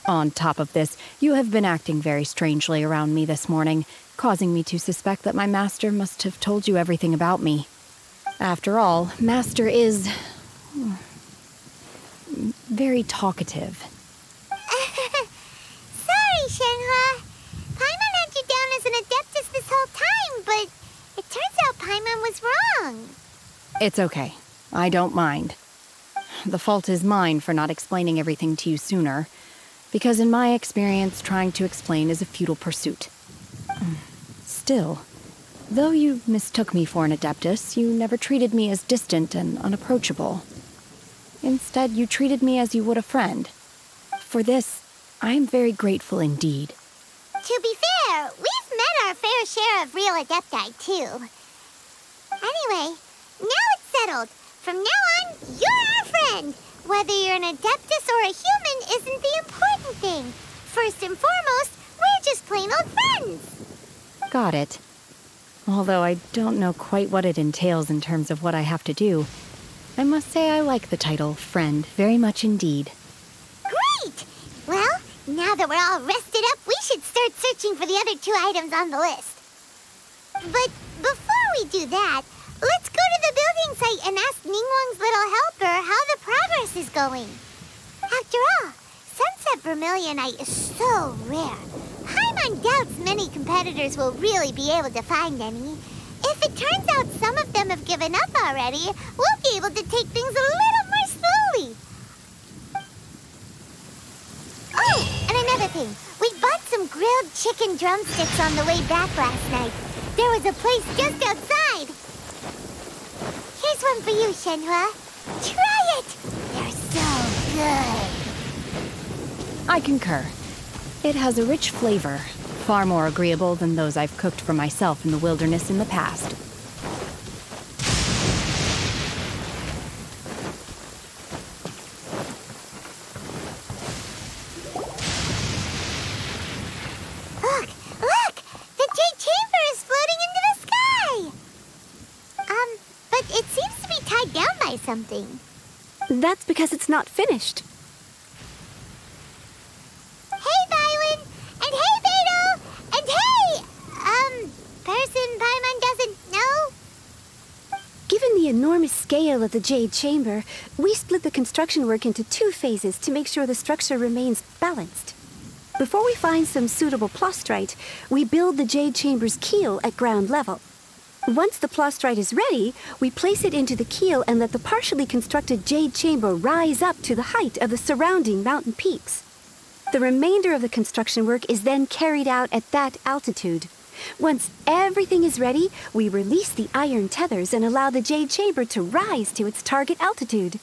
On top of this, you have been acting very strangely around me this morning, causing me to suspect that my master must have told you everything about me. After all, Master is very talkative. Sorry, Shenhe. Paimon had you down as an Adeptus this whole time, but it turns out Paimon was wrong. It's okay. I don't mind. The fault is mine for not explaining everything to you sooner, because in my experience, trying to explain is a futile pursuit. Still, though you mistook me for an Adeptus, you never treated me as distant and unapproachable. Instead, you treated me as you would a friend. For this, I am very grateful indeed. To be fair, we've met our fair share of real Adepti, too. Anyway, now it's settled. From now on, you're our friend. Whether you're an Adeptus or a human isn't the important thing. First and foremost, we're just plain old friends. Got it. Although I don't know quite what it entails in terms of what I have to do, I must say I like the title, Friend, very much indeed. Great! Well, Now that we're all rested up, we should start searching for the other 2 items on the list. But before we do that, let's go to the building site and ask Ningguang's little helper how the progress is going. After all, Sunset Vermilionite is so rare. Paimon doubts many competitors will really be able to find any. If it turns out some of them have given up already, we'll be able to take things a little more slowly. Oh, and another thing. We bought some grilled chicken drumsticks on the way back last night. There was a place just outside. Here's one for you, Shenhua. Try it! They're so good. I concur. It has a rich flavor, far more agreeable than those I've cooked for myself in the wilderness in the past. Look! The Jade Chamber is floating into the sky! But it seems to be tied down by something. That's because it's not finished. Hey, Bywin! And hey, Beto! And hey! Person Paimon doesn't know? Given the enormous scale of the Jade Chamber, we split the construction work into 2 phases to make sure the structure remains balanced. Before we find some suitable plastrite, we build the Jade Chamber's keel at ground level. Once the plastrite is ready, we place it into the keel and let the partially constructed Jade Chamber rise up to the height of the surrounding mountain peaks. The remainder of the construction work is then carried out at that altitude. Once everything is ready, we release the iron tethers and allow the Jade Chamber to rise to its target altitude.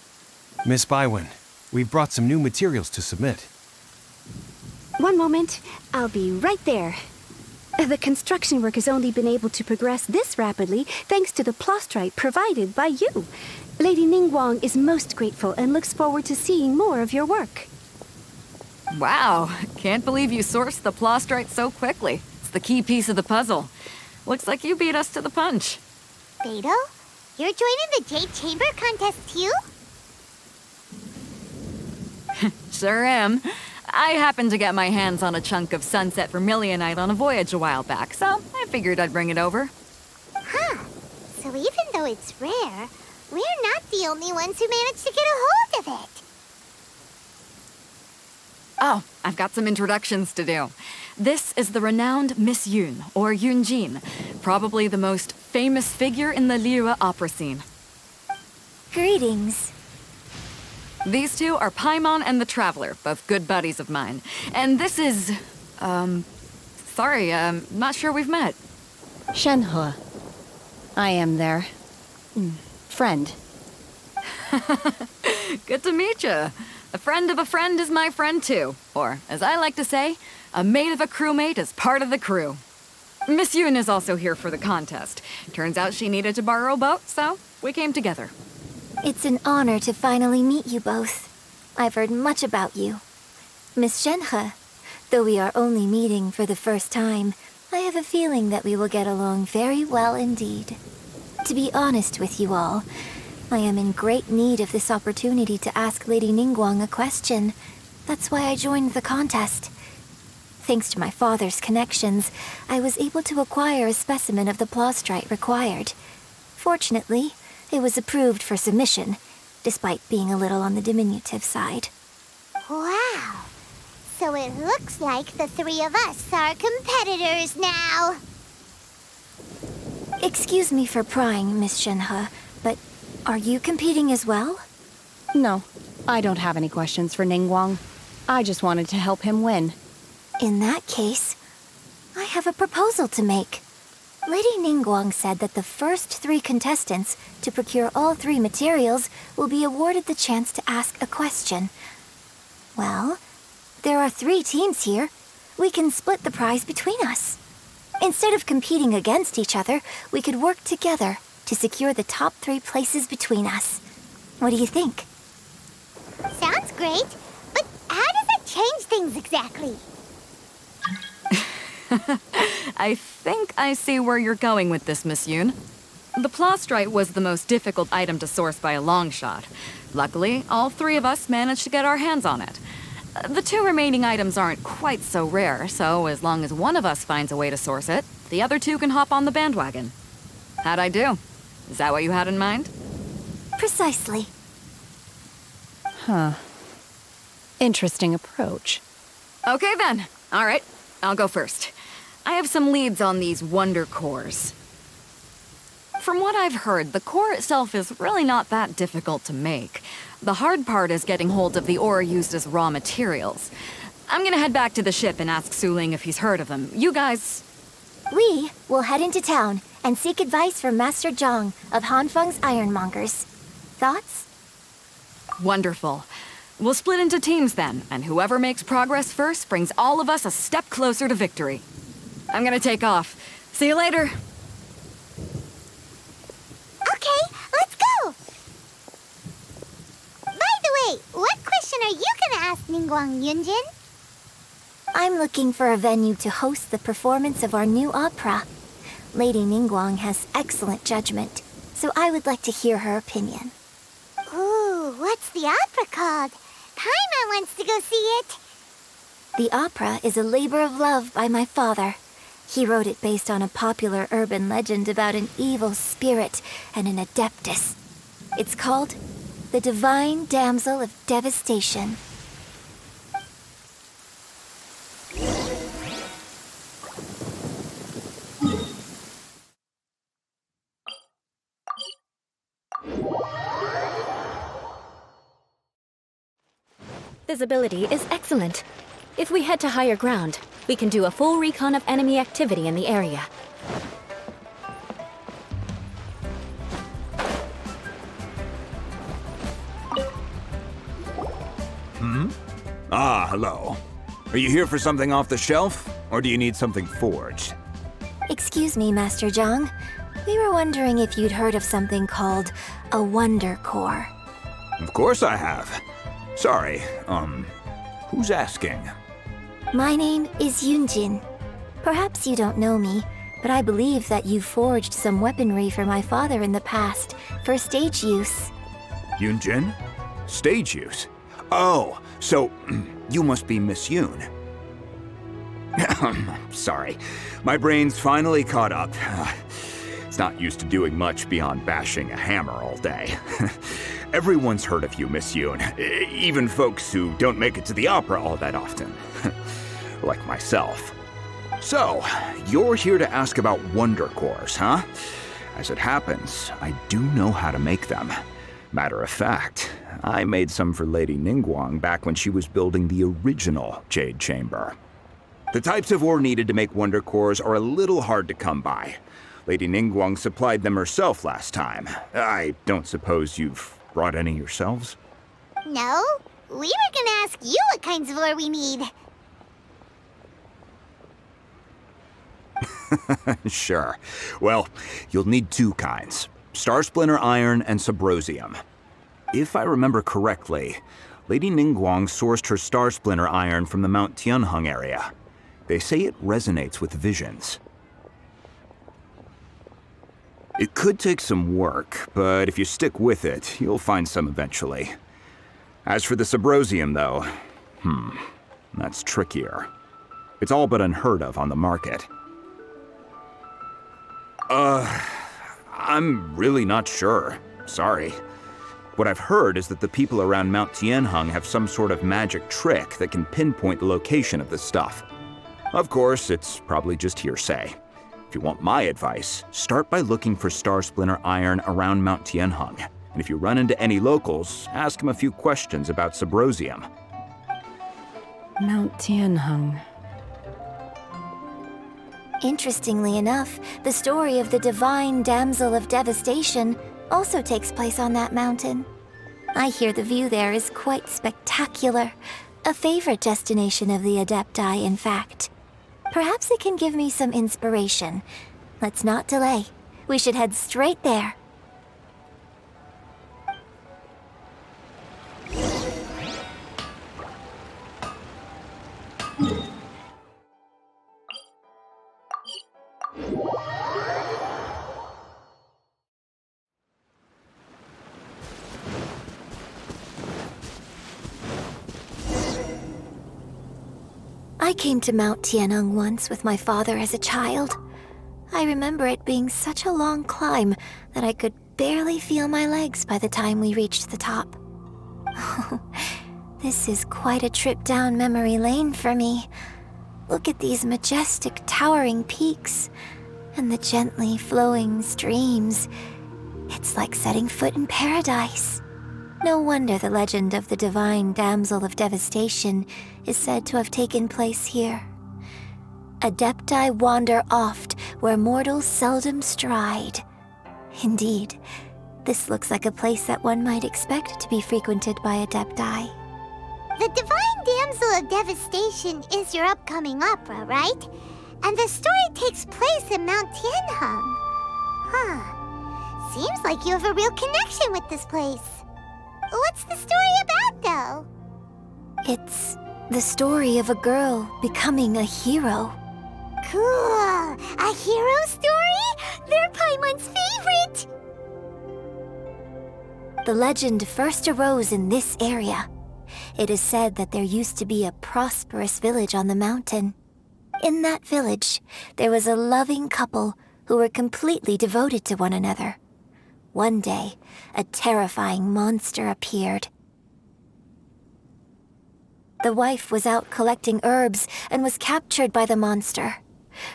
Miss Bywin, we've brought some new materials to submit. One moment, I'll be right there. The construction work has only been able to progress this rapidly thanks to the plastrite provided by you. Lady Ningguang is most grateful and looks forward to seeing more of your work. Wow, can't believe you sourced the plastrite so quickly. It's the key piece of the puzzle. Looks like you beat us to the punch. Beto, you're joining the Jade Chamber contest too? Sure am. I happened to get my hands on a chunk of Sunset Vermilionite on a voyage a while back, so I figured I'd bring it over. Huh. So even though it's rare, we're not the only ones who managed to get a hold of it. Oh, I've got some introductions to do. This is the renowned Miss Yun, or Yunjin, probably the most famous figure in the Liyue opera scene. Greetings. These 2 are Paimon and the Traveler, both good buddies of mine. And this is... sorry, not sure we've met. Shenhua. I am their... friend. Good to meet you. A friend of a friend is my friend too. Or, as I like to say, a mate of a crewmate is part of the crew. Miss Yun is also here for the contest. Turns out she needed to borrow a boat, so we came together. It's an honor to finally meet you both. I've heard much about you. Miss Shenhe, though we are only meeting for the first time, I have a feeling that we will get along very well indeed. To be honest with you all, I am in great need of this opportunity to ask Lady Ningguang a question. That's why I joined the contest. Thanks to my father's connections, I was able to acquire a specimen of the plastrite required. Fortunately, it was approved for submission, despite being a little on the diminutive side. Wow! So it looks like the 3 of us are competitors now! Excuse me for prying, Miss Shenhe, but are you competing as well? No, I don't have any questions for Ningguang. I just wanted to help him win. In that case, I have a proposal to make. Lady Ningguang said that the first 3 contestants to procure all 3 materials will be awarded the chance to ask a question. Well, there are 3 teams here. We can split the prize between us. Instead of competing against each other, we could work together to secure the top 3 places between us. What do you think? Sounds great, but how does it change things exactly? I think I see where you're going with this, Miss Yun. The plastrite was the most difficult item to source by a long shot. Luckily, all 3 of us managed to get our hands on it. The 2 remaining items aren't quite so rare, so as long as one of us finds a way to source it, the other 2 can hop on the bandwagon. How'd I do? Is that what you had in mind? Precisely. Huh. Interesting approach. Okay then. All right, I'll go first. I have some leads on these wonder cores. From what I've heard, the core itself is really not that difficult to make. The hard part is getting hold of the ore used as raw materials. I'm gonna head back to the ship and ask Suling if he's heard of them. You guys... We will head into town and seek advice from Master Zhang of Hanfeng's Ironmongers. Thoughts? Wonderful. We'll split into teams then, and whoever makes progress first brings all of us a step closer to victory. I'm gonna take off. See you later. Okay, let's go! By the way, what question are you gonna ask Ningguang, Yunjin? I'm looking for a venue to host the performance of our new opera. Lady Ningguang has excellent judgment, so I would like to hear her opinion. Ooh, what's the opera called? Paimon wants to go see it. The opera is a labor of love by my father. He wrote it based on a popular urban legend about an evil spirit and an adeptus. It's called The Divine Damsel of Devastation. Visibility is excellent. If we head to higher ground, we can do a full recon of enemy activity in the area. Ah, hello. Are you here for something off the shelf, or do you need something forged? Excuse me, Master Zhang. We were wondering if you'd heard of something called a Wonder Core. Of course I have. Sorry, who's asking? My name is Yunjin. Perhaps you don't know me, but I believe that you forged some weaponry for my father in the past, for stage use. Yunjin? Stage use? Oh, so you must be Miss Yoon. Sorry, my brain's finally caught up. It's not used to doing much beyond bashing a hammer all day. Everyone's heard of you, Miss Yoon, even folks who don't make it to the opera all that often. Like myself. So, you're here to ask about wonder cores, huh? As it happens, I do know how to make them. Matter of fact, I made some for Lady Ningguang back when she was building the original Jade Chamber. The types of ore needed to make wonder cores are a little hard to come by. Lady Ningguang supplied them herself last time. I don't suppose you've brought any yourselves? No, we were gonna ask you what kinds of ore we need. Sure. Well, you'll need 2 kinds. Star Splinter Iron and Subrosium. If I remember correctly, Lady Ningguang sourced her Star Splinter Iron from the Mount Tianheng area. They say it resonates with visions. It could take some work, but if you stick with it, you'll find some eventually. As for the Subrosium, though, that's trickier. It's all but unheard of on the market. I'm really not sure. Sorry. What I've heard is that the people around Mount Tianheng have some sort of magic trick that can pinpoint the location of this stuff. Of course, it's probably just hearsay. If you want my advice, start by looking for Star Splinter Iron around Mount Tianheng. And if you run into any locals, ask them a few questions about Subrosium. Mount Tianheng. Interestingly enough, the story of the Divine Damsel of Devastation also takes place on that mountain. I hear the view there is quite spectacular. A favorite destination of the Adepti, in fact. Perhaps it can give me some inspiration. Let's not delay. We should head straight there. I came to Mount Tianeng once with my father as a child. I remember it being such a long climb that I could barely feel my legs by the time we reached the top. This is quite a trip down memory lane for me. Look at these majestic, towering peaks and the gently flowing streams. It's like setting foot in paradise. No wonder the legend of the divine damsel of devastation is said to have taken place here. Adepti wander oft where mortals seldom stride. Indeed, this looks like a place that one might expect to be frequented by Adepti. The Divine Damsel of Devastation is your upcoming opera, right? And the story takes place in Mount Tianheng. Huh. Seems like you have a real connection with this place. What's the story about, though? It's the story of a girl becoming a hero. Cool! A hero story? They're Paimon's favorite! The legend first arose in this area. It is said that there used to be a prosperous village on the mountain. In that village, there was a loving couple who were completely devoted to one another. One day, a terrifying monster appeared. The wife was out collecting herbs and was captured by the monster.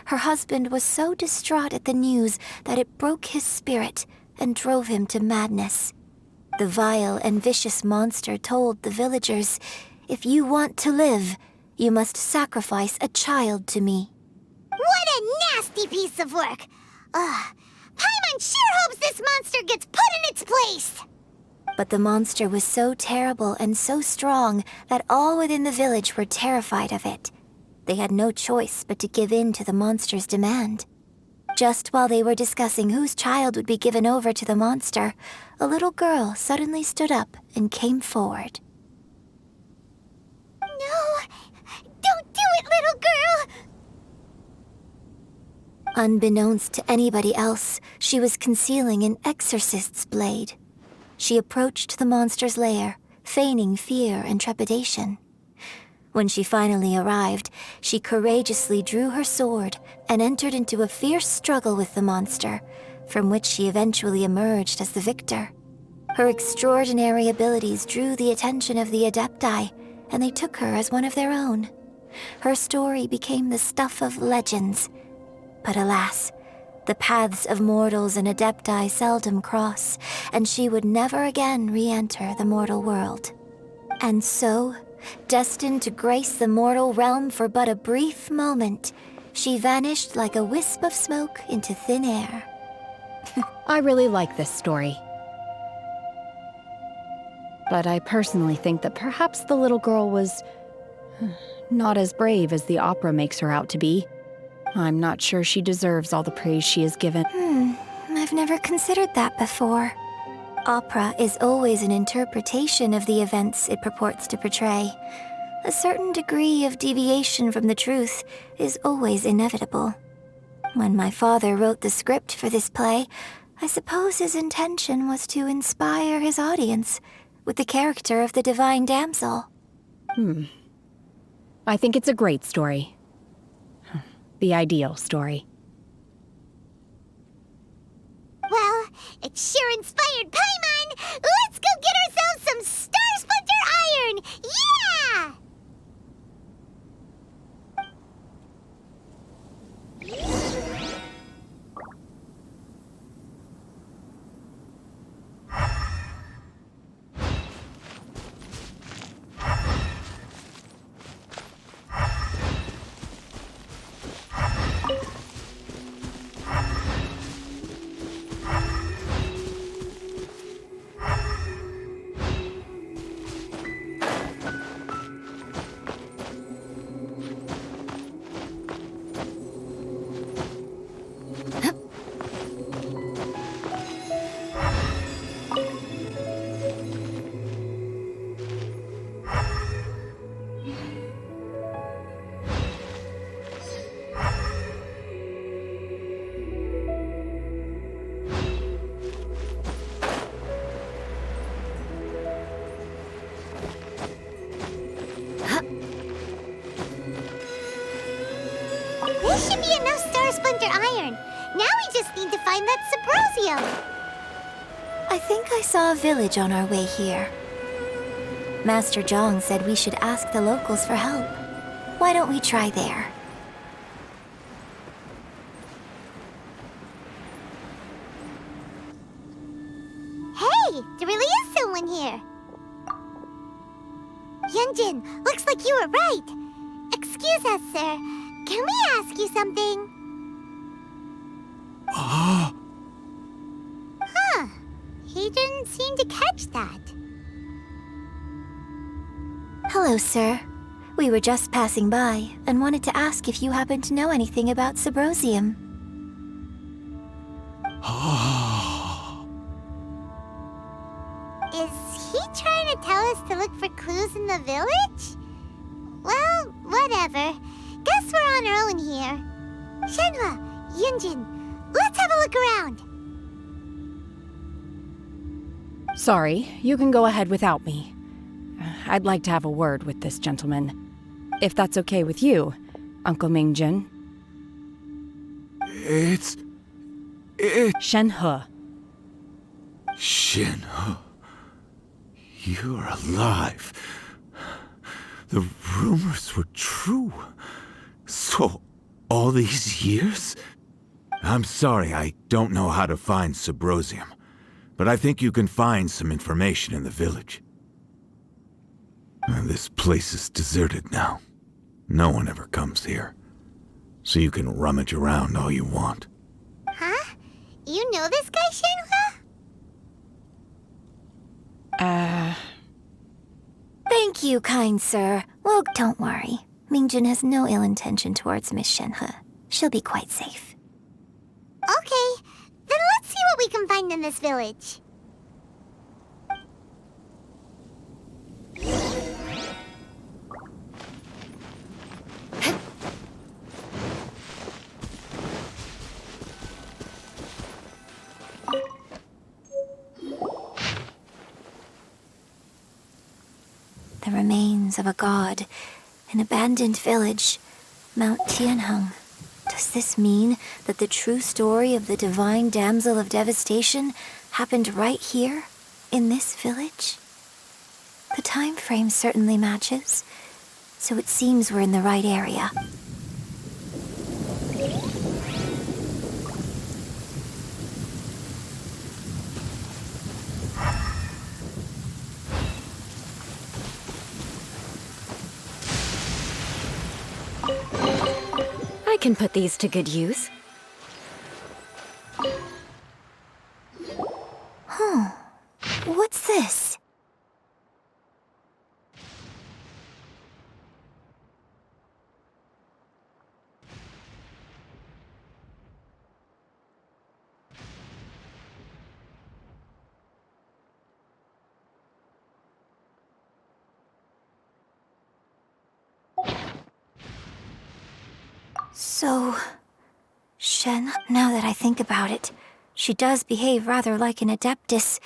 Her husband was so distraught at the news that it broke his spirit and drove him to madness. The vile and vicious monster told the villagers, "If you want to live, you must sacrifice a child to me." What a nasty piece of work! Ugh. Paimon sure hopes this monster gets put in its place! But the monster was so terrible and so strong that all within the village were terrified of it. They had no choice but to give in to the monster's demand. Just while they were discussing whose child would be given over to the monster, a little girl suddenly stood up and came forward. No! Don't do it, little girl! Unbeknownst to anybody else, she was concealing an exorcist's blade. She approached the monster's lair, feigning fear and trepidation. When she finally arrived, she courageously drew her sword and entered into a fierce struggle with the monster, from which she eventually emerged as the victor. Her extraordinary abilities drew the attention of the Adepti, and they took her as one of their own. Her story became the stuff of legends. But alas, the paths of mortals and Adepti seldom cross, and she would never again re-enter the mortal world. And so, destined to grace the mortal realm for but a brief moment, she vanished like a wisp of smoke into thin air. I really like this story. But I personally think that perhaps the little girl was not as brave as the opera makes her out to be. I'm not sure she deserves all the praise she is given. I've never considered that before. Opera is always an interpretation of the events it purports to portray. A certain degree of deviation from the truth is always inevitable. When my father wrote the script for this play, I suppose his intention was to inspire his audience with the character of the Divine Damsel. I think it's a great story. The ideal story. Well, it sure inspired Paimon! Let's go get ourselves some Star Splinter Iron! Yeah! no Star Splinter iron. Now we just need to find that Subrosium. I think I saw a village on our way here. Master Zhang said we should ask the locals for help. Why don't we try there? Hey, there really is someone here. Yunjin, looks like you were right. Excuse us, sir. Can we ask you something? Huh. He didn't seem to catch that. Hello, sir. We were just passing by and wanted to ask if you happen to know anything about Subrosium. Is he trying to tell us to look for clues in the village? Well, whatever. Guess we're on our own here. Shenhua, Yunjin, let's have a look around. Sorry, you can go ahead without me. I'd like to have a word with this gentleman. If that's okay with you, Uncle Mingjin. It's... Shenhe. Shenhe. You're alive. The rumors were true. So, all these years? I'm sorry, I don't know how to find Subrosium, but I think you can find some information in the village. And this place is deserted now. No one ever comes here. So you can rummage around all you want. Huh? You know this guy, Shenhua? Thank you, kind sir. Well, don't worry. Mingjin has no ill intention towards Miss Shenhe. She'll be quite safe. Okay, then let's see what we can find in this village. The remains of a god, an abandoned village, Mount Tianheng. Does this mean that the true story of the divine damsel of devastation happened right here, in this village? The time frame certainly matches, so it seems we're in the right area. I can put these to good use. What's this? So, Shen, now that I think about it, she does behave rather like an Adeptus,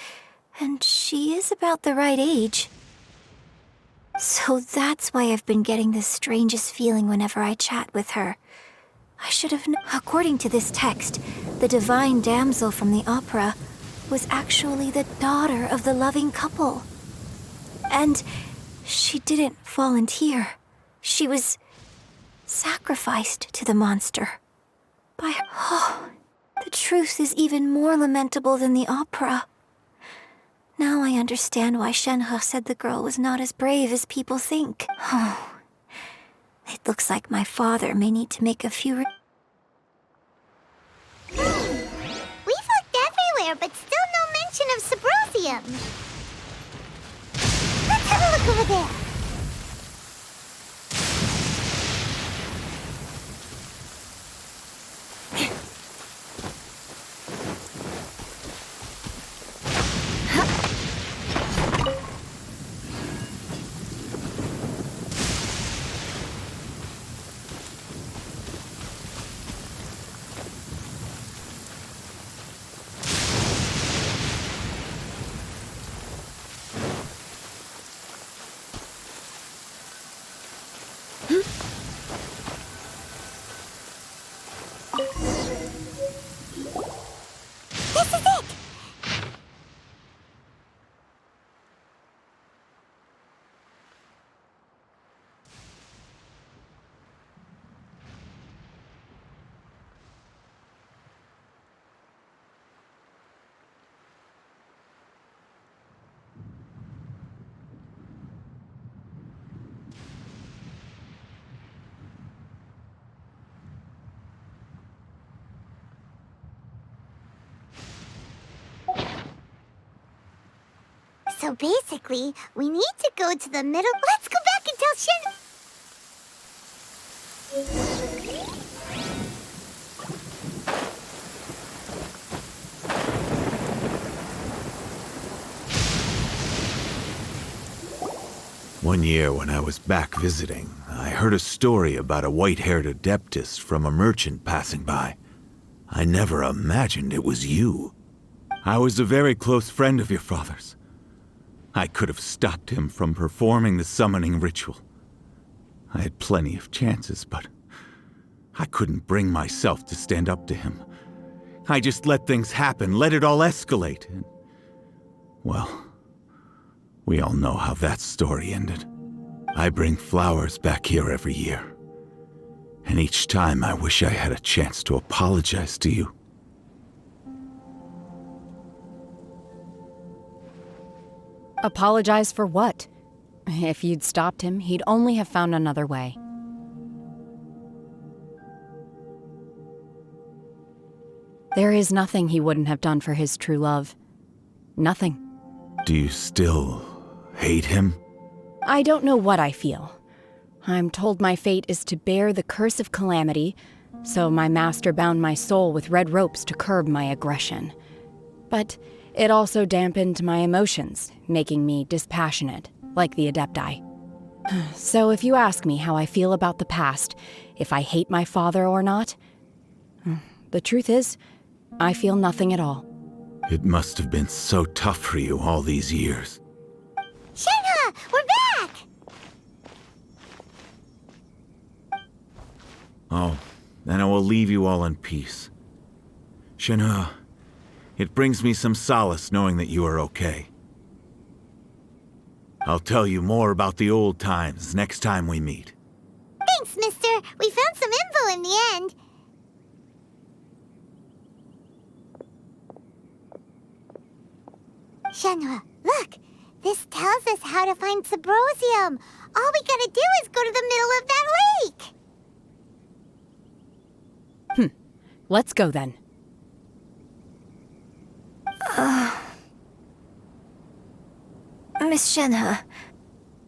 and she is about the right age. So that's why I've been getting the strangest feeling whenever I chat with her. I should have known. According to this text, the divine damsel from the opera was actually the daughter of the loving couple. And she didn't volunteer. She was sacrificed to the monster by her. Oh, the truth is even more lamentable than the opera. Now I understand why Shenhe said the girl was not as brave as people think. Oh, it looks like my father may need to make a few. We've looked everywhere, but still no mention of Subrosium. Let's have a look over there. So basically, we need to go to the middle. Let's go back and tell Shen. One year when I was back visiting, I heard a story about a white-haired adeptus from a merchant passing by. I never imagined it was you. I was a very close friend of your father's. I could have stopped him from performing the summoning ritual. I had plenty of chances, but I couldn't bring myself to stand up to him. I just let things happen, let it all escalate, and... well, we all know how that story ended. I bring flowers back here every year, and each time I wish I had a chance to apologize to you. Apologize for what? If you'd stopped him, he'd only have found another way. There is nothing he wouldn't have done for his true love. Nothing. Do you still hate him? I don't know what I feel. I'm told my fate is to bear the curse of calamity, so my master bound my soul with red ropes to curb my aggression. But it also dampened my emotions, making me dispassionate, like the Adepti. So if you ask me how I feel about the past, if I hate my father or not, the truth is, I feel nothing at all. It must have been so tough for you all these years. Shenhe, we're back! Oh, then I will leave you all in peace. Shenhe, it brings me some solace knowing that you are okay. I'll tell you more about the old times next time we meet. Thanks, mister. We found some info in the end. Shenhe, look! This tells us how to find Subrosium. All we gotta do is go to the middle of that lake! Let's go then. Miss Shenhe,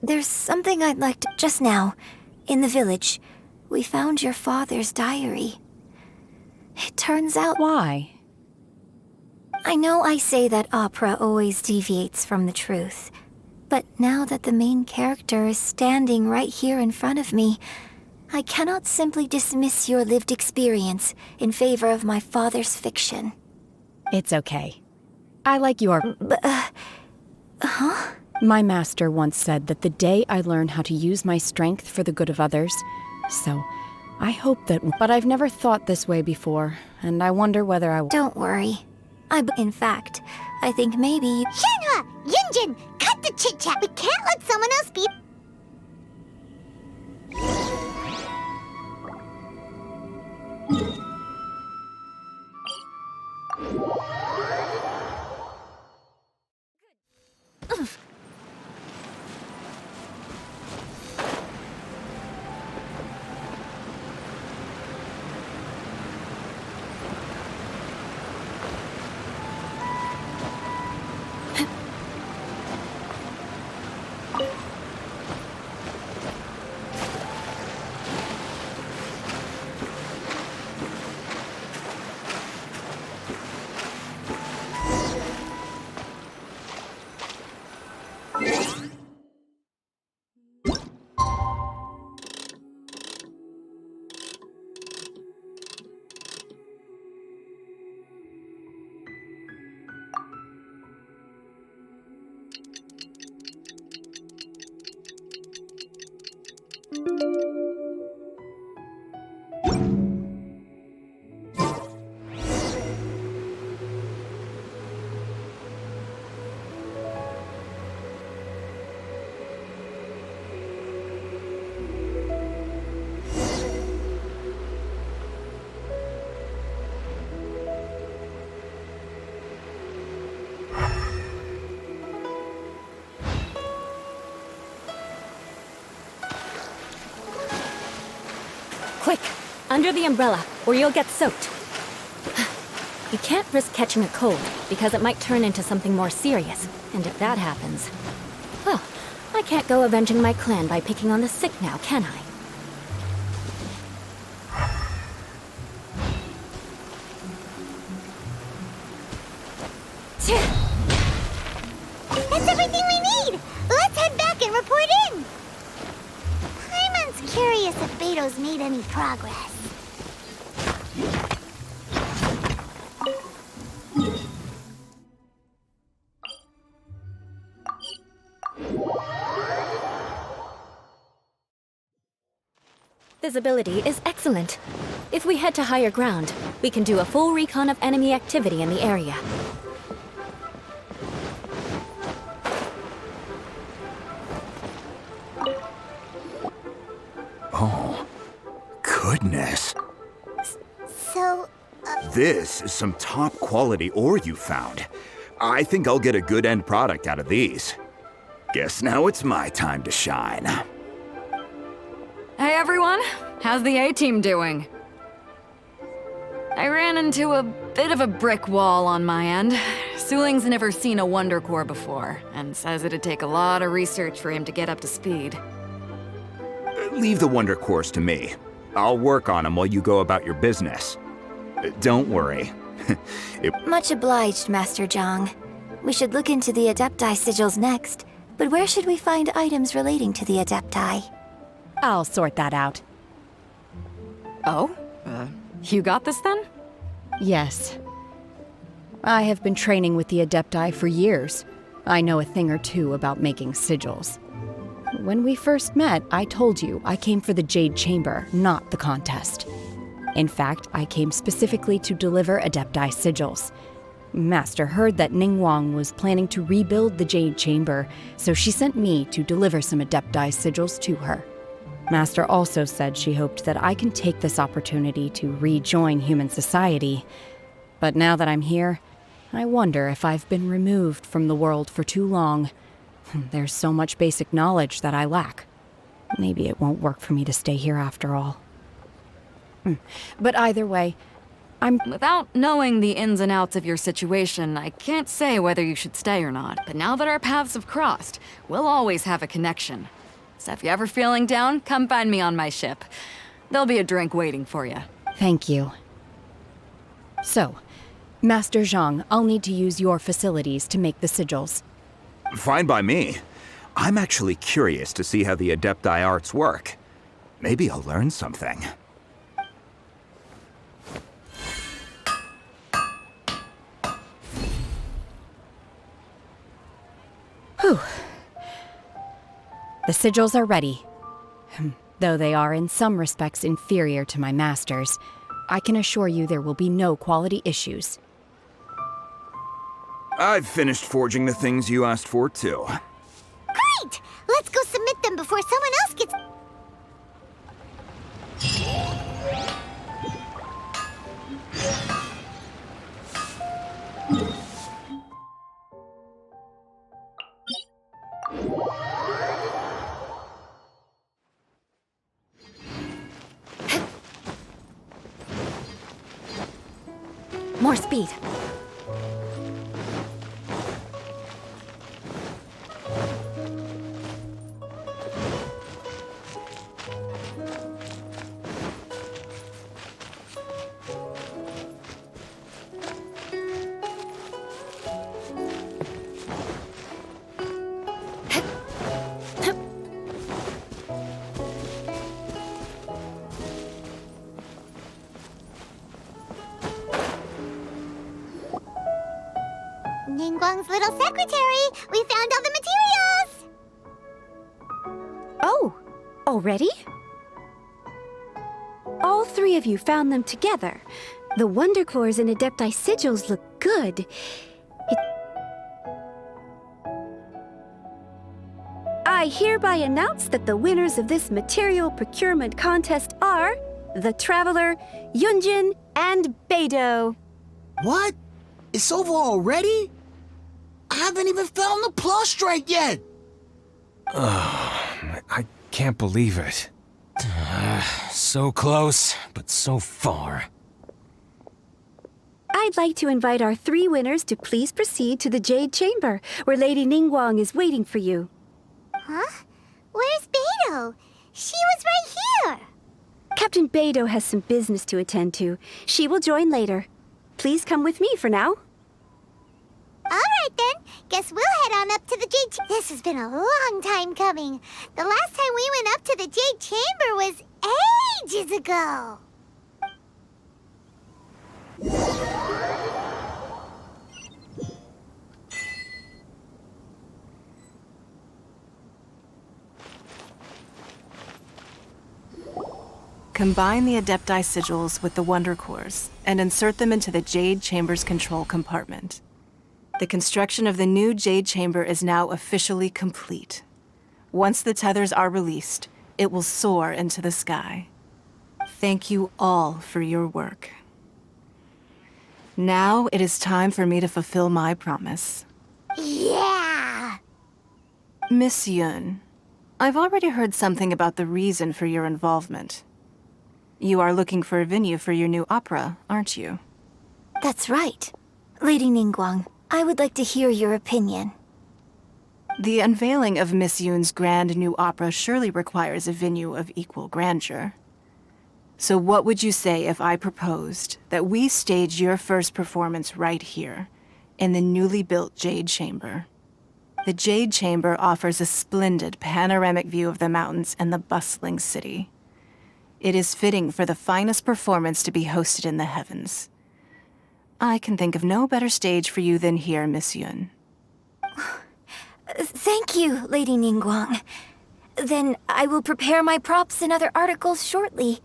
there's something I'd like to... Just now, in the village, we found your father's diary. It turns out... Why? I know I say that opera always deviates from the truth, but now that the main character is standing right here in front of me, I cannot simply dismiss your lived experience in favor of my father's fiction. It's okay. I like your... Huh? My master once said that the day I learn how to use my strength for the good of others, so I hope that... But I've never thought this way before, and I wonder whether I... Don't worry. In fact, I think maybe... Shenhe! Yunjin! Cut the chit-chat! We can't let someone else be... Quick! Under the umbrella, or you'll get soaked. You can't risk catching a cold, because it might turn into something more serious. And if that happens, well, I can't go avenging my clan by picking on the sick now, can I? That's everything we need! Let's head back and report in! Paimon's curious if Beto's made any progress. Visibility is excellent. If we head to higher ground, we can do a full recon of enemy activity in the area. Oh, goodness. So, This is some top quality ore you found. I think I'll get a good end product out of these. Guess now it's my time to shine. Hey everyone, how's the A-team doing? I ran into a bit of a brick wall on my end. Suling's never seen a Wonder Core before, and says it'd take a lot of research for him to get up to speed. Leave the Wonder Cores to me. I'll work on them while you go about your business. Don't worry. Much obliged, Master Zhang. We should look into the Adepti sigils next, but where should we find items relating to the Adepti? I'll sort that out. Oh? You got this then? Yes. I have been training with the Adepti for years. I know a thing or two about making sigils. When we first met, I told you I came for the Jade Chamber, not the contest. In fact, I came specifically to deliver Adepti sigils. Master heard that Ningguang was planning to rebuild the Jade Chamber, so she sent me to deliver some Adepti sigils to her. Master also said she hoped that I can take this opportunity to rejoin human society. But now that I'm here, I wonder if I've been removed from the world for too long. There's so much basic knowledge that I lack. Maybe it won't work for me to stay here after all. But either way, Without knowing the ins and outs of your situation, I can't say whether you should stay or not. But now that our paths have crossed, we'll always have a connection. So if you're ever feeling down, come find me on my ship. There'll be a drink waiting for you. Thank you. So, Master Zhang, I'll need to use your facilities to make the sigils. Fine by me. I'm actually curious to see how the Adepti arts work. Maybe I'll learn something. Whew. The sigils are ready. Though they are in some respects inferior to my master's, I can assure you there will be no quality issues. I've finished forging the things you asked for, too. Great! Let's go submit them before someone else gets... More speed. Ningguang's little secretary! We found all the materials! Oh, already? All three of you found them together. The Wonder Cores and Adepti sigils look good. I hereby announce that the winners of this material procurement contest are the Traveler, Yunjin, and Beidou. What? It's over already? I haven't even found the Plustrite yet! I can't believe it. So close, but so far. I I'd like to invite our 3 winners to please proceed to the Jade Chamber, where Lady Ningguang is waiting for you. Huh? Where's Beidou? She was right here! Captain Beidou has some business to attend to. She will join later. Please come with me for now. Alright then, guess we'll head on up to the Jade Chamber. This has been a long time coming. The last time we went up to the Jade Chamber was ages ago. Combine the Adepti sigils with the Wonder Cores and insert them into the Jade Chamber's control compartment. The construction of the new Jade Chamber is now officially complete. Once the tethers are released, it will soar into the sky. Thank you all for your work. Now it is time for me to fulfill my promise. Yeah! Miss Yun, I've already heard something about the reason for your involvement. You are looking for a venue for your new opera, aren't you? That's right. Lady Ningguang, I would like to hear your opinion. The unveiling of Miss Yun's grand new opera surely requires a venue of equal grandeur. So what would you say if I proposed that we stage your first performance right here, in the newly built Jade Chamber? The Jade Chamber offers a splendid panoramic view of the mountains and the bustling city. It is fitting for the finest performance to be hosted in the heavens. I can think of no better stage for you than here, Miss Yun. Thank you, Lady Ningguang. Then I will prepare my props and other articles shortly.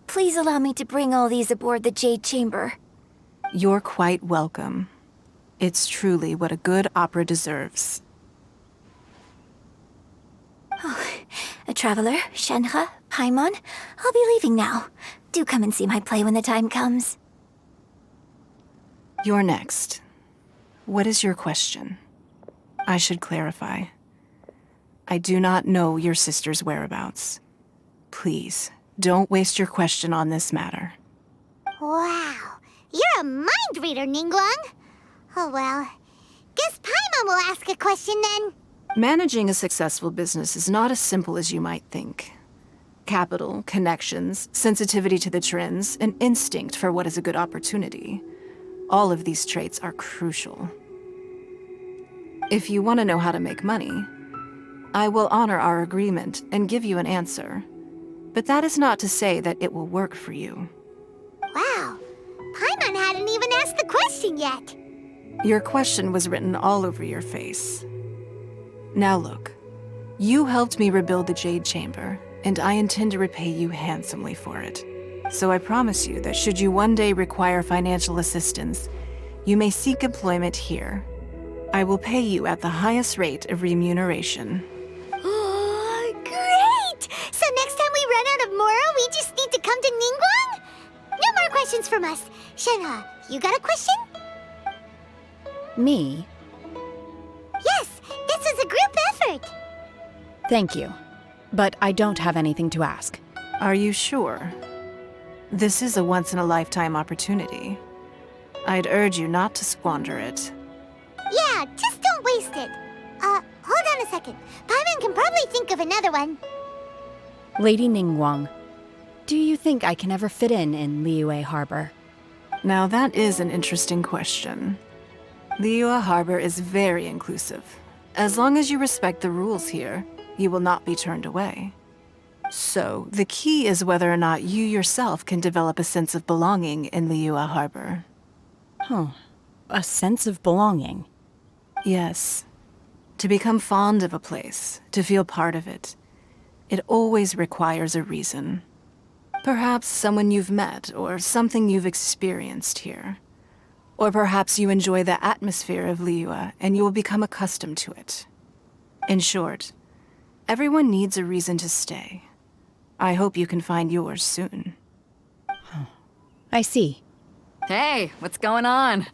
Please allow me to bring all these aboard the Jade Chamber. You're quite welcome. It's truly what a good opera deserves. A traveler, Shenhe, Paimon, I'll be leaving now. Do come and see my play when the time comes. You're next. What is your question? I should clarify. I do not know your sister's whereabouts. Please, don't waste your question on this matter. Wow, you're a mind reader, Ningguang. Oh well, guess Paimon will ask a question then. Managing a successful business is not as simple as you might think. Capital, connections, sensitivity to the trends, and instinct for what is a good opportunity. All of these traits are crucial. If you want to know how to make money, I will honor our agreement and give you an answer. But that is not to say that it will work for you. Wow, Paimon hadn't even asked the question yet. Your question was written all over your face. Now look, you helped me rebuild the Jade Chamber, and I intend to repay you handsomely for it. So I promise you that should you one day require financial assistance, you may seek employment here. I will pay you at the highest rate of remuneration. Oh, great! So next time we run out of Mora, we just need to come to Ningguang? No more questions from us. Shenhe, you got a question? Me? Yes, this is a group effort. Thank you. But I don't have anything to ask. Are you sure? This is a once-in-a-lifetime opportunity. I'd urge you not to squander it. Yeah, just don't waste it. Hold on a second. Paimon can probably think of another one. Lady Ningguang, do you think I can ever fit in Liyue Harbor? Now that is an interesting question. Liyue Harbor is very inclusive. As long as you respect the rules here, you will not be turned away. So, the key is whether or not you yourself can develop a sense of belonging in Liyue Harbor. Huh. A sense of belonging? Yes. To become fond of a place, to feel part of it, it always requires a reason. Perhaps someone you've met, or something you've experienced here. Or perhaps you enjoy the atmosphere of Liyue and you will become accustomed to it. In short, everyone needs a reason to stay. I hope you can find yours soon. I see. Hey, what's going on?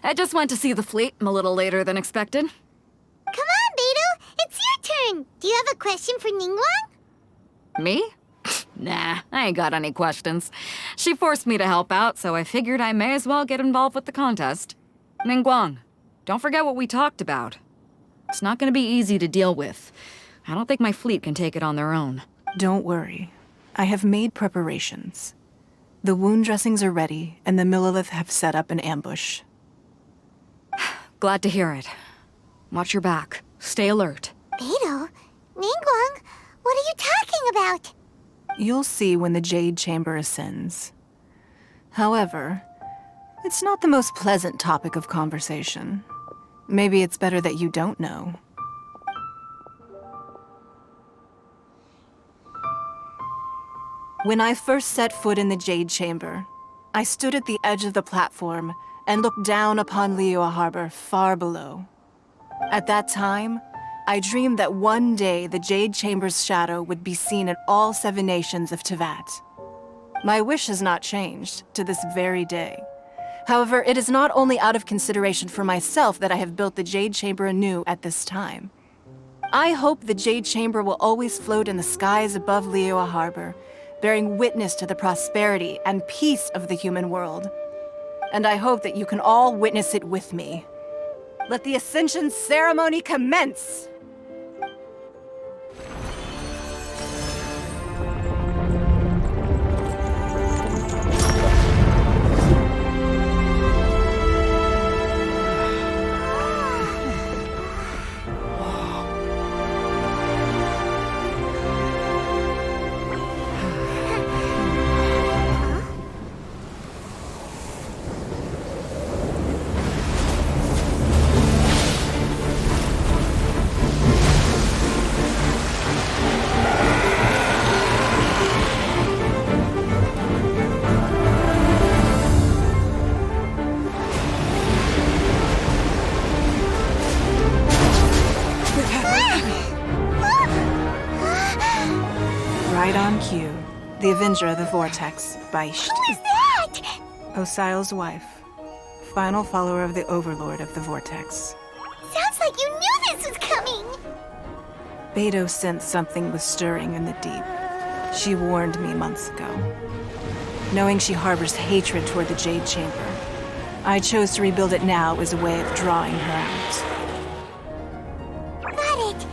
I just went to see the fleet. I'm a little later than expected. Come on, Beidou, it's your turn. Do you have a question for Ningguang? Me? Nah, I ain't got any questions. She forced me to help out, so I figured I may as well get involved with the contest. Ningguang, don't forget what we talked about. It's not gonna be easy to deal with. I don't think my fleet can take it on their own. Don't worry. I have made preparations. The wound dressings are ready, and the Millilith have set up an ambush. Glad to hear it. Watch your back. Stay alert. Beidou? Ningguang? What are you talking about? You'll see when the Jade Chamber ascends. However, it's not the most pleasant topic of conversation. Maybe it's better that you don't know. When I first set foot in the Jade Chamber, I stood at the edge of the platform and looked down upon Liyue Harbor far below. At that time, I dreamed that one day the Jade Chamber's shadow would be seen in all 7 nations of Teyvat. My wish has not changed to this very day. However, it is not only out of consideration for myself that I have built the Jade Chamber anew at this time. I hope the Jade Chamber will always float in the skies above Liyue Harbor, bearing witness to the prosperity and peace of the human world. And I hope that you can all witness it with me. Let the Ascension ceremony commence! Right on cue. The Avenger of the Vortex, Beisht. Who is that? Osial's wife. Final follower of the Overlord of the Vortex. Sounds like you knew this was coming! Beidou sensed something was stirring in the deep. She warned me months ago. Knowing she harbors hatred toward the Jade Chamber, I chose to rebuild it now as a way of drawing her out. Got it.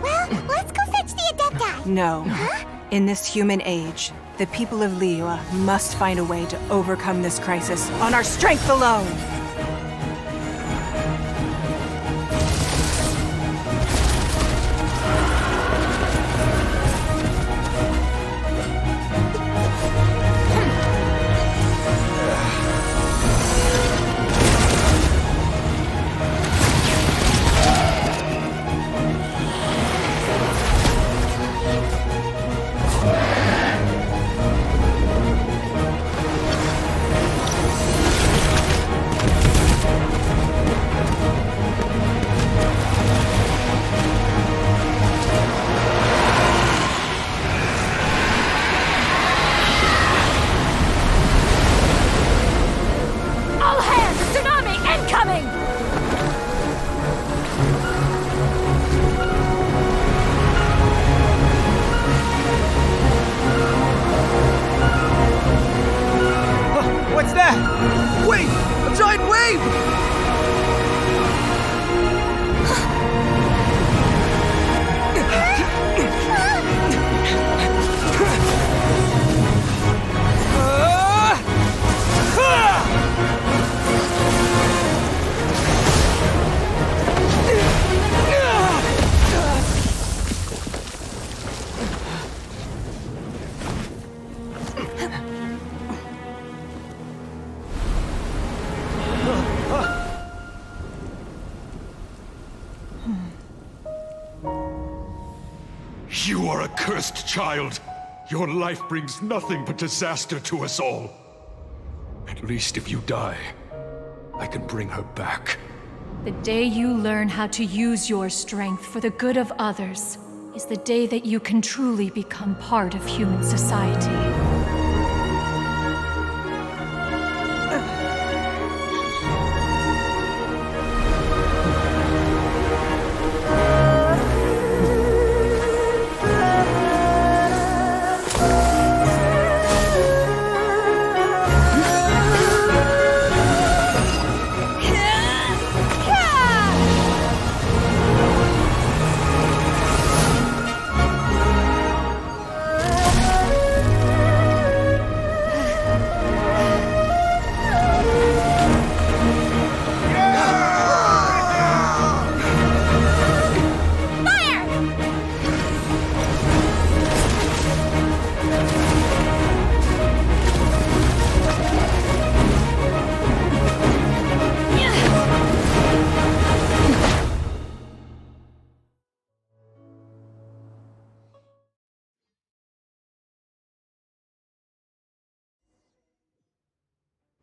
Well, let's go fetch the Adepti. No. Huh? In this human age, the people of Liyue must find a way to overcome this crisis on our strength alone! What's that? Wait! A giant wave! You are a cursed child. Your life brings nothing but disaster to us all. At least if you die, I can bring her back. The day you learn how to use your strength for the good of others is the day that you can truly become part of human society.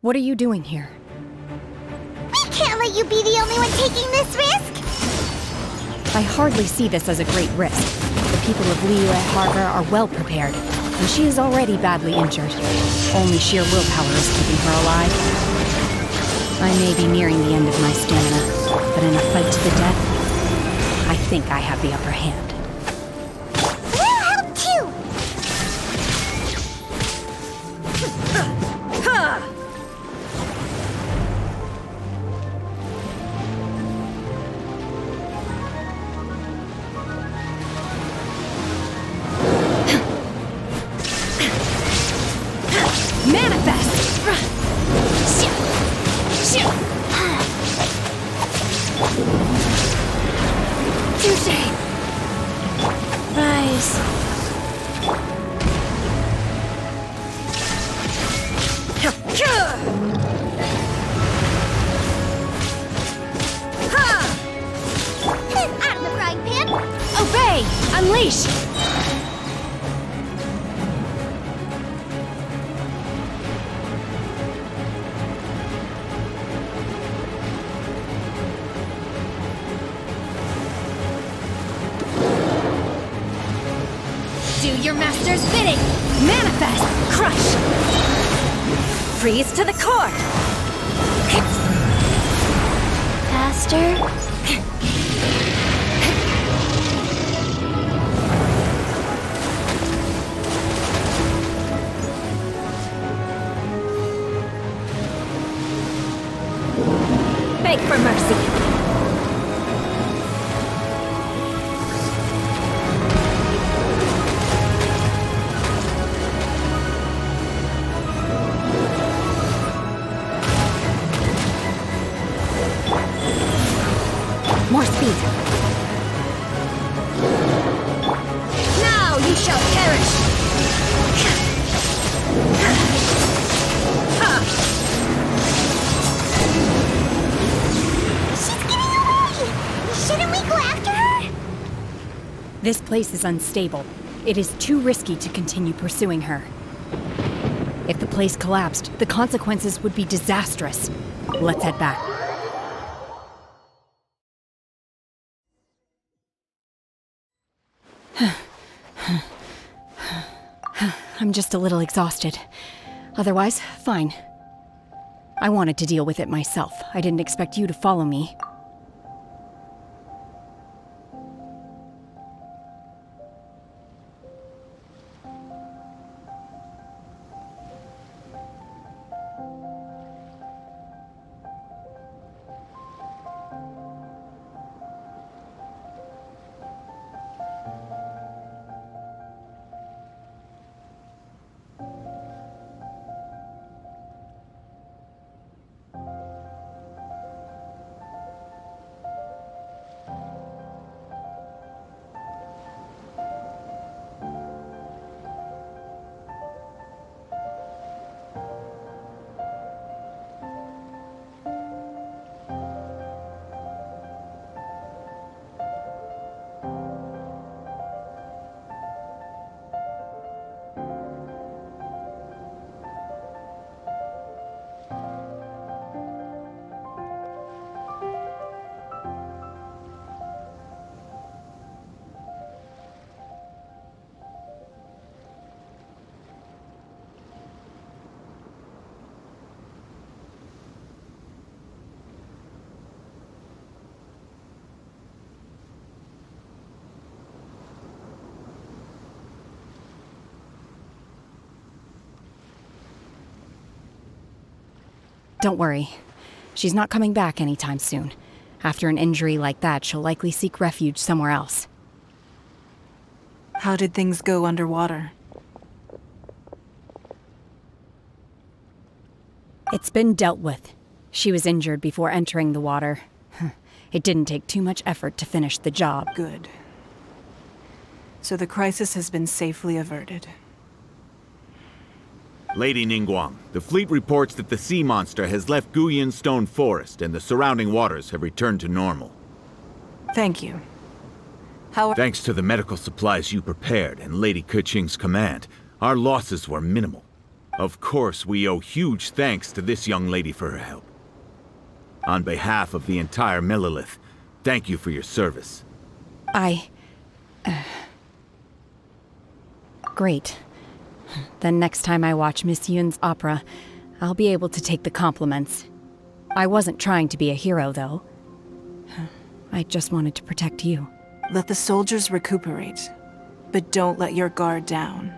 What are you doing here? We can't let you be the only one taking this risk! I hardly see this as a great risk. The people of Liyue Harbor are well prepared, and she is already badly injured. Only sheer willpower is keeping her alive. I may be nearing the end of my stamina, but in a fight to the death, I think I have the upper hand. We'll help too! Your master's bidding! Manifest! Crush! Freeze to the core! Faster? Beg for mercy! More speed. Now you shall perish! She's getting away! Shouldn't we go after her? This place is unstable. It is too risky to continue pursuing her. If the place collapsed, the consequences would be disastrous. Let's head back. I'm just a little exhausted. Otherwise, fine. I wanted to deal with it myself. I didn't expect you to follow me. Don't worry. She's not coming back anytime soon. After an injury like that, she'll likely seek refuge somewhere else. How did things go underwater? It's been dealt with. She was injured before entering the water. It didn't take too much effort to finish the job. Good. So the crisis has been safely averted. Lady Ningguang, the fleet reports that the sea monster has left Guyan Stone Forest and the surrounding waters have returned to normal. Thank you. Thanks to the medical supplies you prepared and Lady Keqing's command, our losses were minimal. Of course, we owe huge thanks to this young lady for her help. On behalf of the entire Millelith, thank you for your service. Great. Then next time I watch Miss Yun's opera, I'll be able to take the compliments. I wasn't trying to be a hero, though. I just wanted to protect you. Let the soldiers recuperate, but don't let your guard down.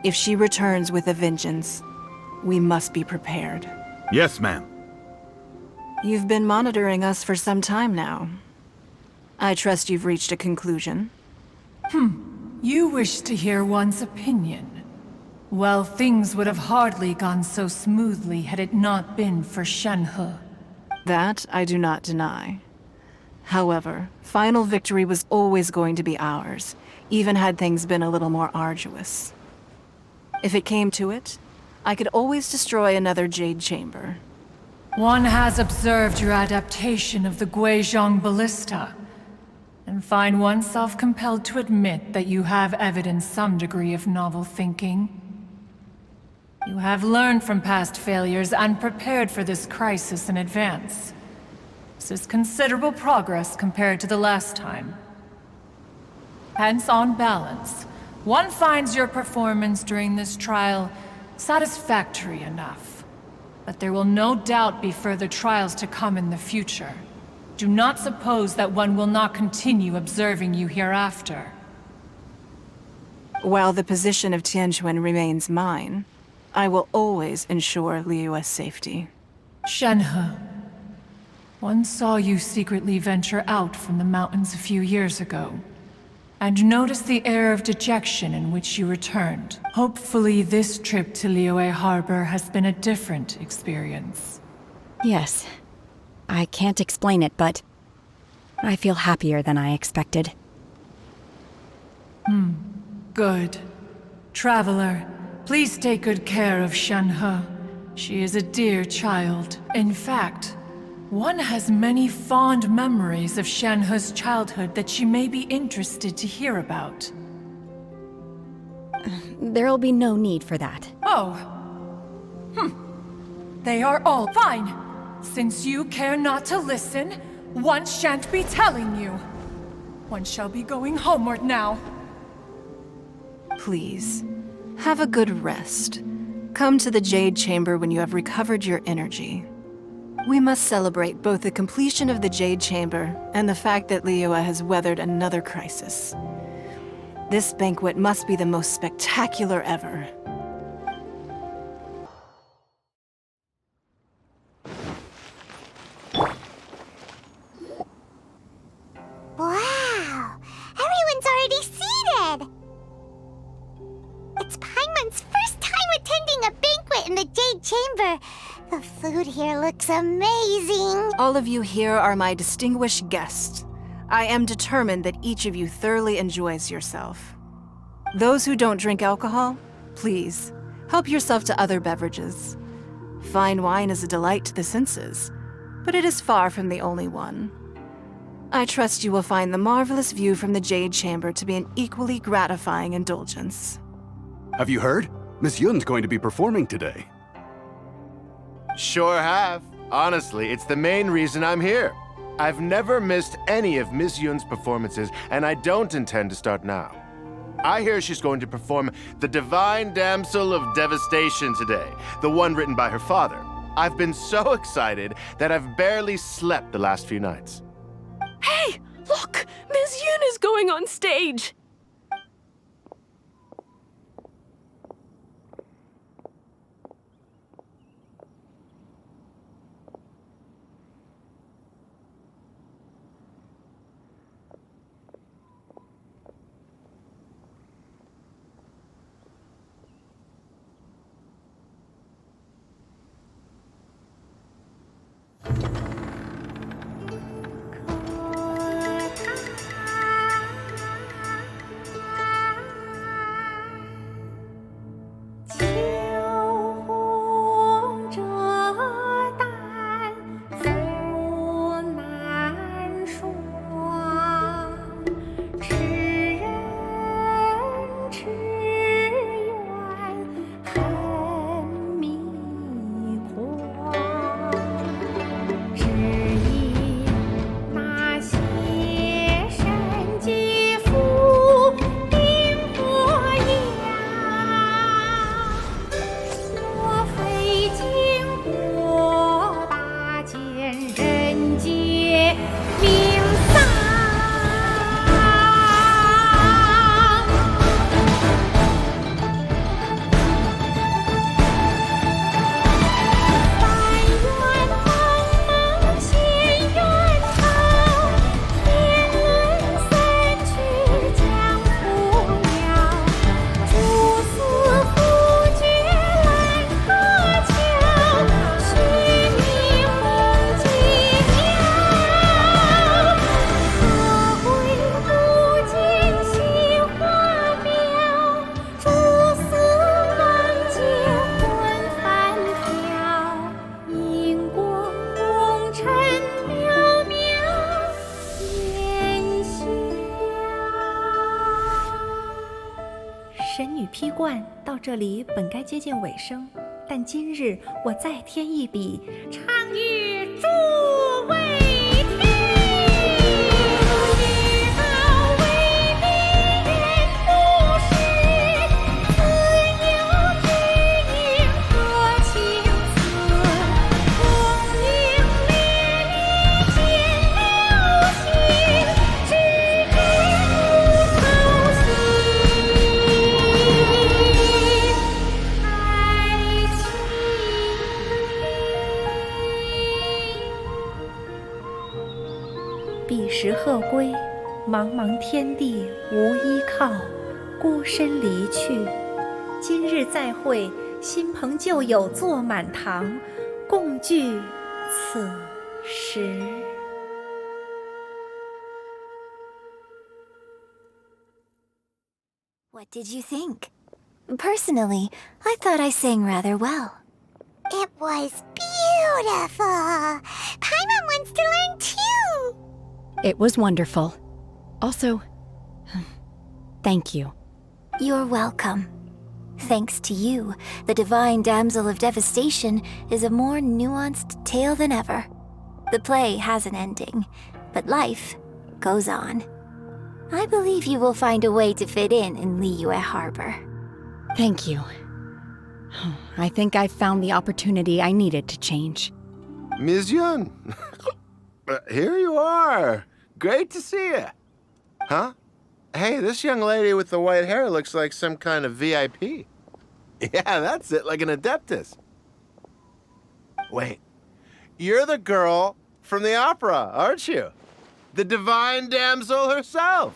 If she returns with a vengeance, we must be prepared. Yes, ma'am. You've been monitoring us for some time now. I trust you've reached a conclusion. You wish to hear one's opinion. Well, things would have hardly gone so smoothly had it not been for Shenhe. That I do not deny. However, final victory was always going to be ours, even had things been a little more arduous. If it came to it, I could always destroy another Jade Chamber. One has observed your adaptation of the Guizhong Ballista, and find oneself compelled to admit that you have evidenced some degree of novel thinking. You have learned from past failures and prepared for this crisis in advance. This is considerable progress compared to the last time. Hence, on balance, one finds your performance during this trial satisfactory enough. But there will no doubt be further trials to come in the future. Do not suppose that one will not continue observing you hereafter. While the position of Tianquan remains mine, I will always ensure Liyue's safety. Shenhe, one saw you secretly venture out from the mountains a few years ago, and noticed the air of dejection in which you returned. Hopefully this trip to Liyue Harbor has been a different experience. Yes. I can't explain it, but I feel happier than I expected. Good. Traveler, please take good care of Shenhe. She is a dear child. In fact, one has many fond memories of Shenhe's childhood that she may be interested to hear about. There'll be no need for that. Oh. They are all fine. Since you care not to listen, one shan't be telling you. One shall be going homeward now. Please, have a good rest. Come to the Jade Chamber when you have recovered your energy. We must celebrate both the completion of the Jade Chamber and the fact that Liyue has weathered another crisis. This banquet must be the most spectacular ever. Wow! Everyone's already seated! It's Paimon's first time attending a banquet in the Jade Chamber. The food here looks amazing. All of you here are my distinguished guests. I am determined that each of you thoroughly enjoys yourself. Those who don't drink alcohol, please, help yourself to other beverages. Fine wine is a delight to the senses, but it is far from the only one. I trust you will find the marvelous view from the Jade Chamber to be an equally gratifying indulgence. Have you heard? Miss Yun's going to be performing today. Sure have. Honestly, it's the main reason I'm here. I've never missed any of Miss Yun's performances, and I don't intend to start now. I hear she's going to perform The Divine Damsel of Devastation today, the one written by her father. I've been so excited that I've barely slept the last few nights. Hey, look! Miss Yun is going on stage! 披冠到这里本该接近尾声，但今日我再添一笔，唱与诸位听。彼时鹤归，茫茫天地无依靠，孤身离去。今日再会，新朋旧友坐满堂，共聚此时。What did you think? Personally, I thought I sang rather well. It was beautiful! Paimon wants to learn too! It was wonderful. Also, thank you. You're welcome. Thanks to you, the Divine Damsel of Devastation is a more nuanced tale than ever. The play has an ending, but life goes on. I believe you will find a way to fit in Liyue Harbor. Thank you. I think I've found the opportunity I needed to change. Ms. Yun, here you are. Great to see you. Huh? Hey, this young lady with the white hair looks like some kind of VIP. Yeah, that's it, like an Adeptus. Wait, you're the girl from the opera, aren't you? The Divine Damsel herself.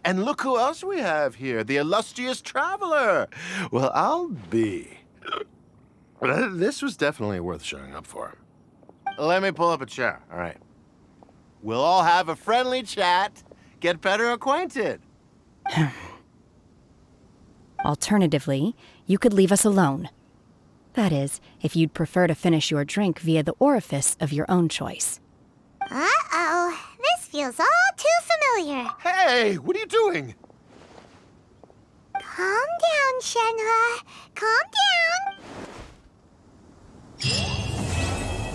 And look who else we have here, the illustrious traveler. Well, I'll be. This was definitely worth showing up for. Let me pull up a chair, all right? We'll all have a friendly chat, get better acquainted. Alternatively, you could leave us alone. That is, if you'd prefer to finish your drink via the orifice of your own choice. Uh-oh, this feels all too familiar. Hey, what are you doing? Calm down, Shenhe. Calm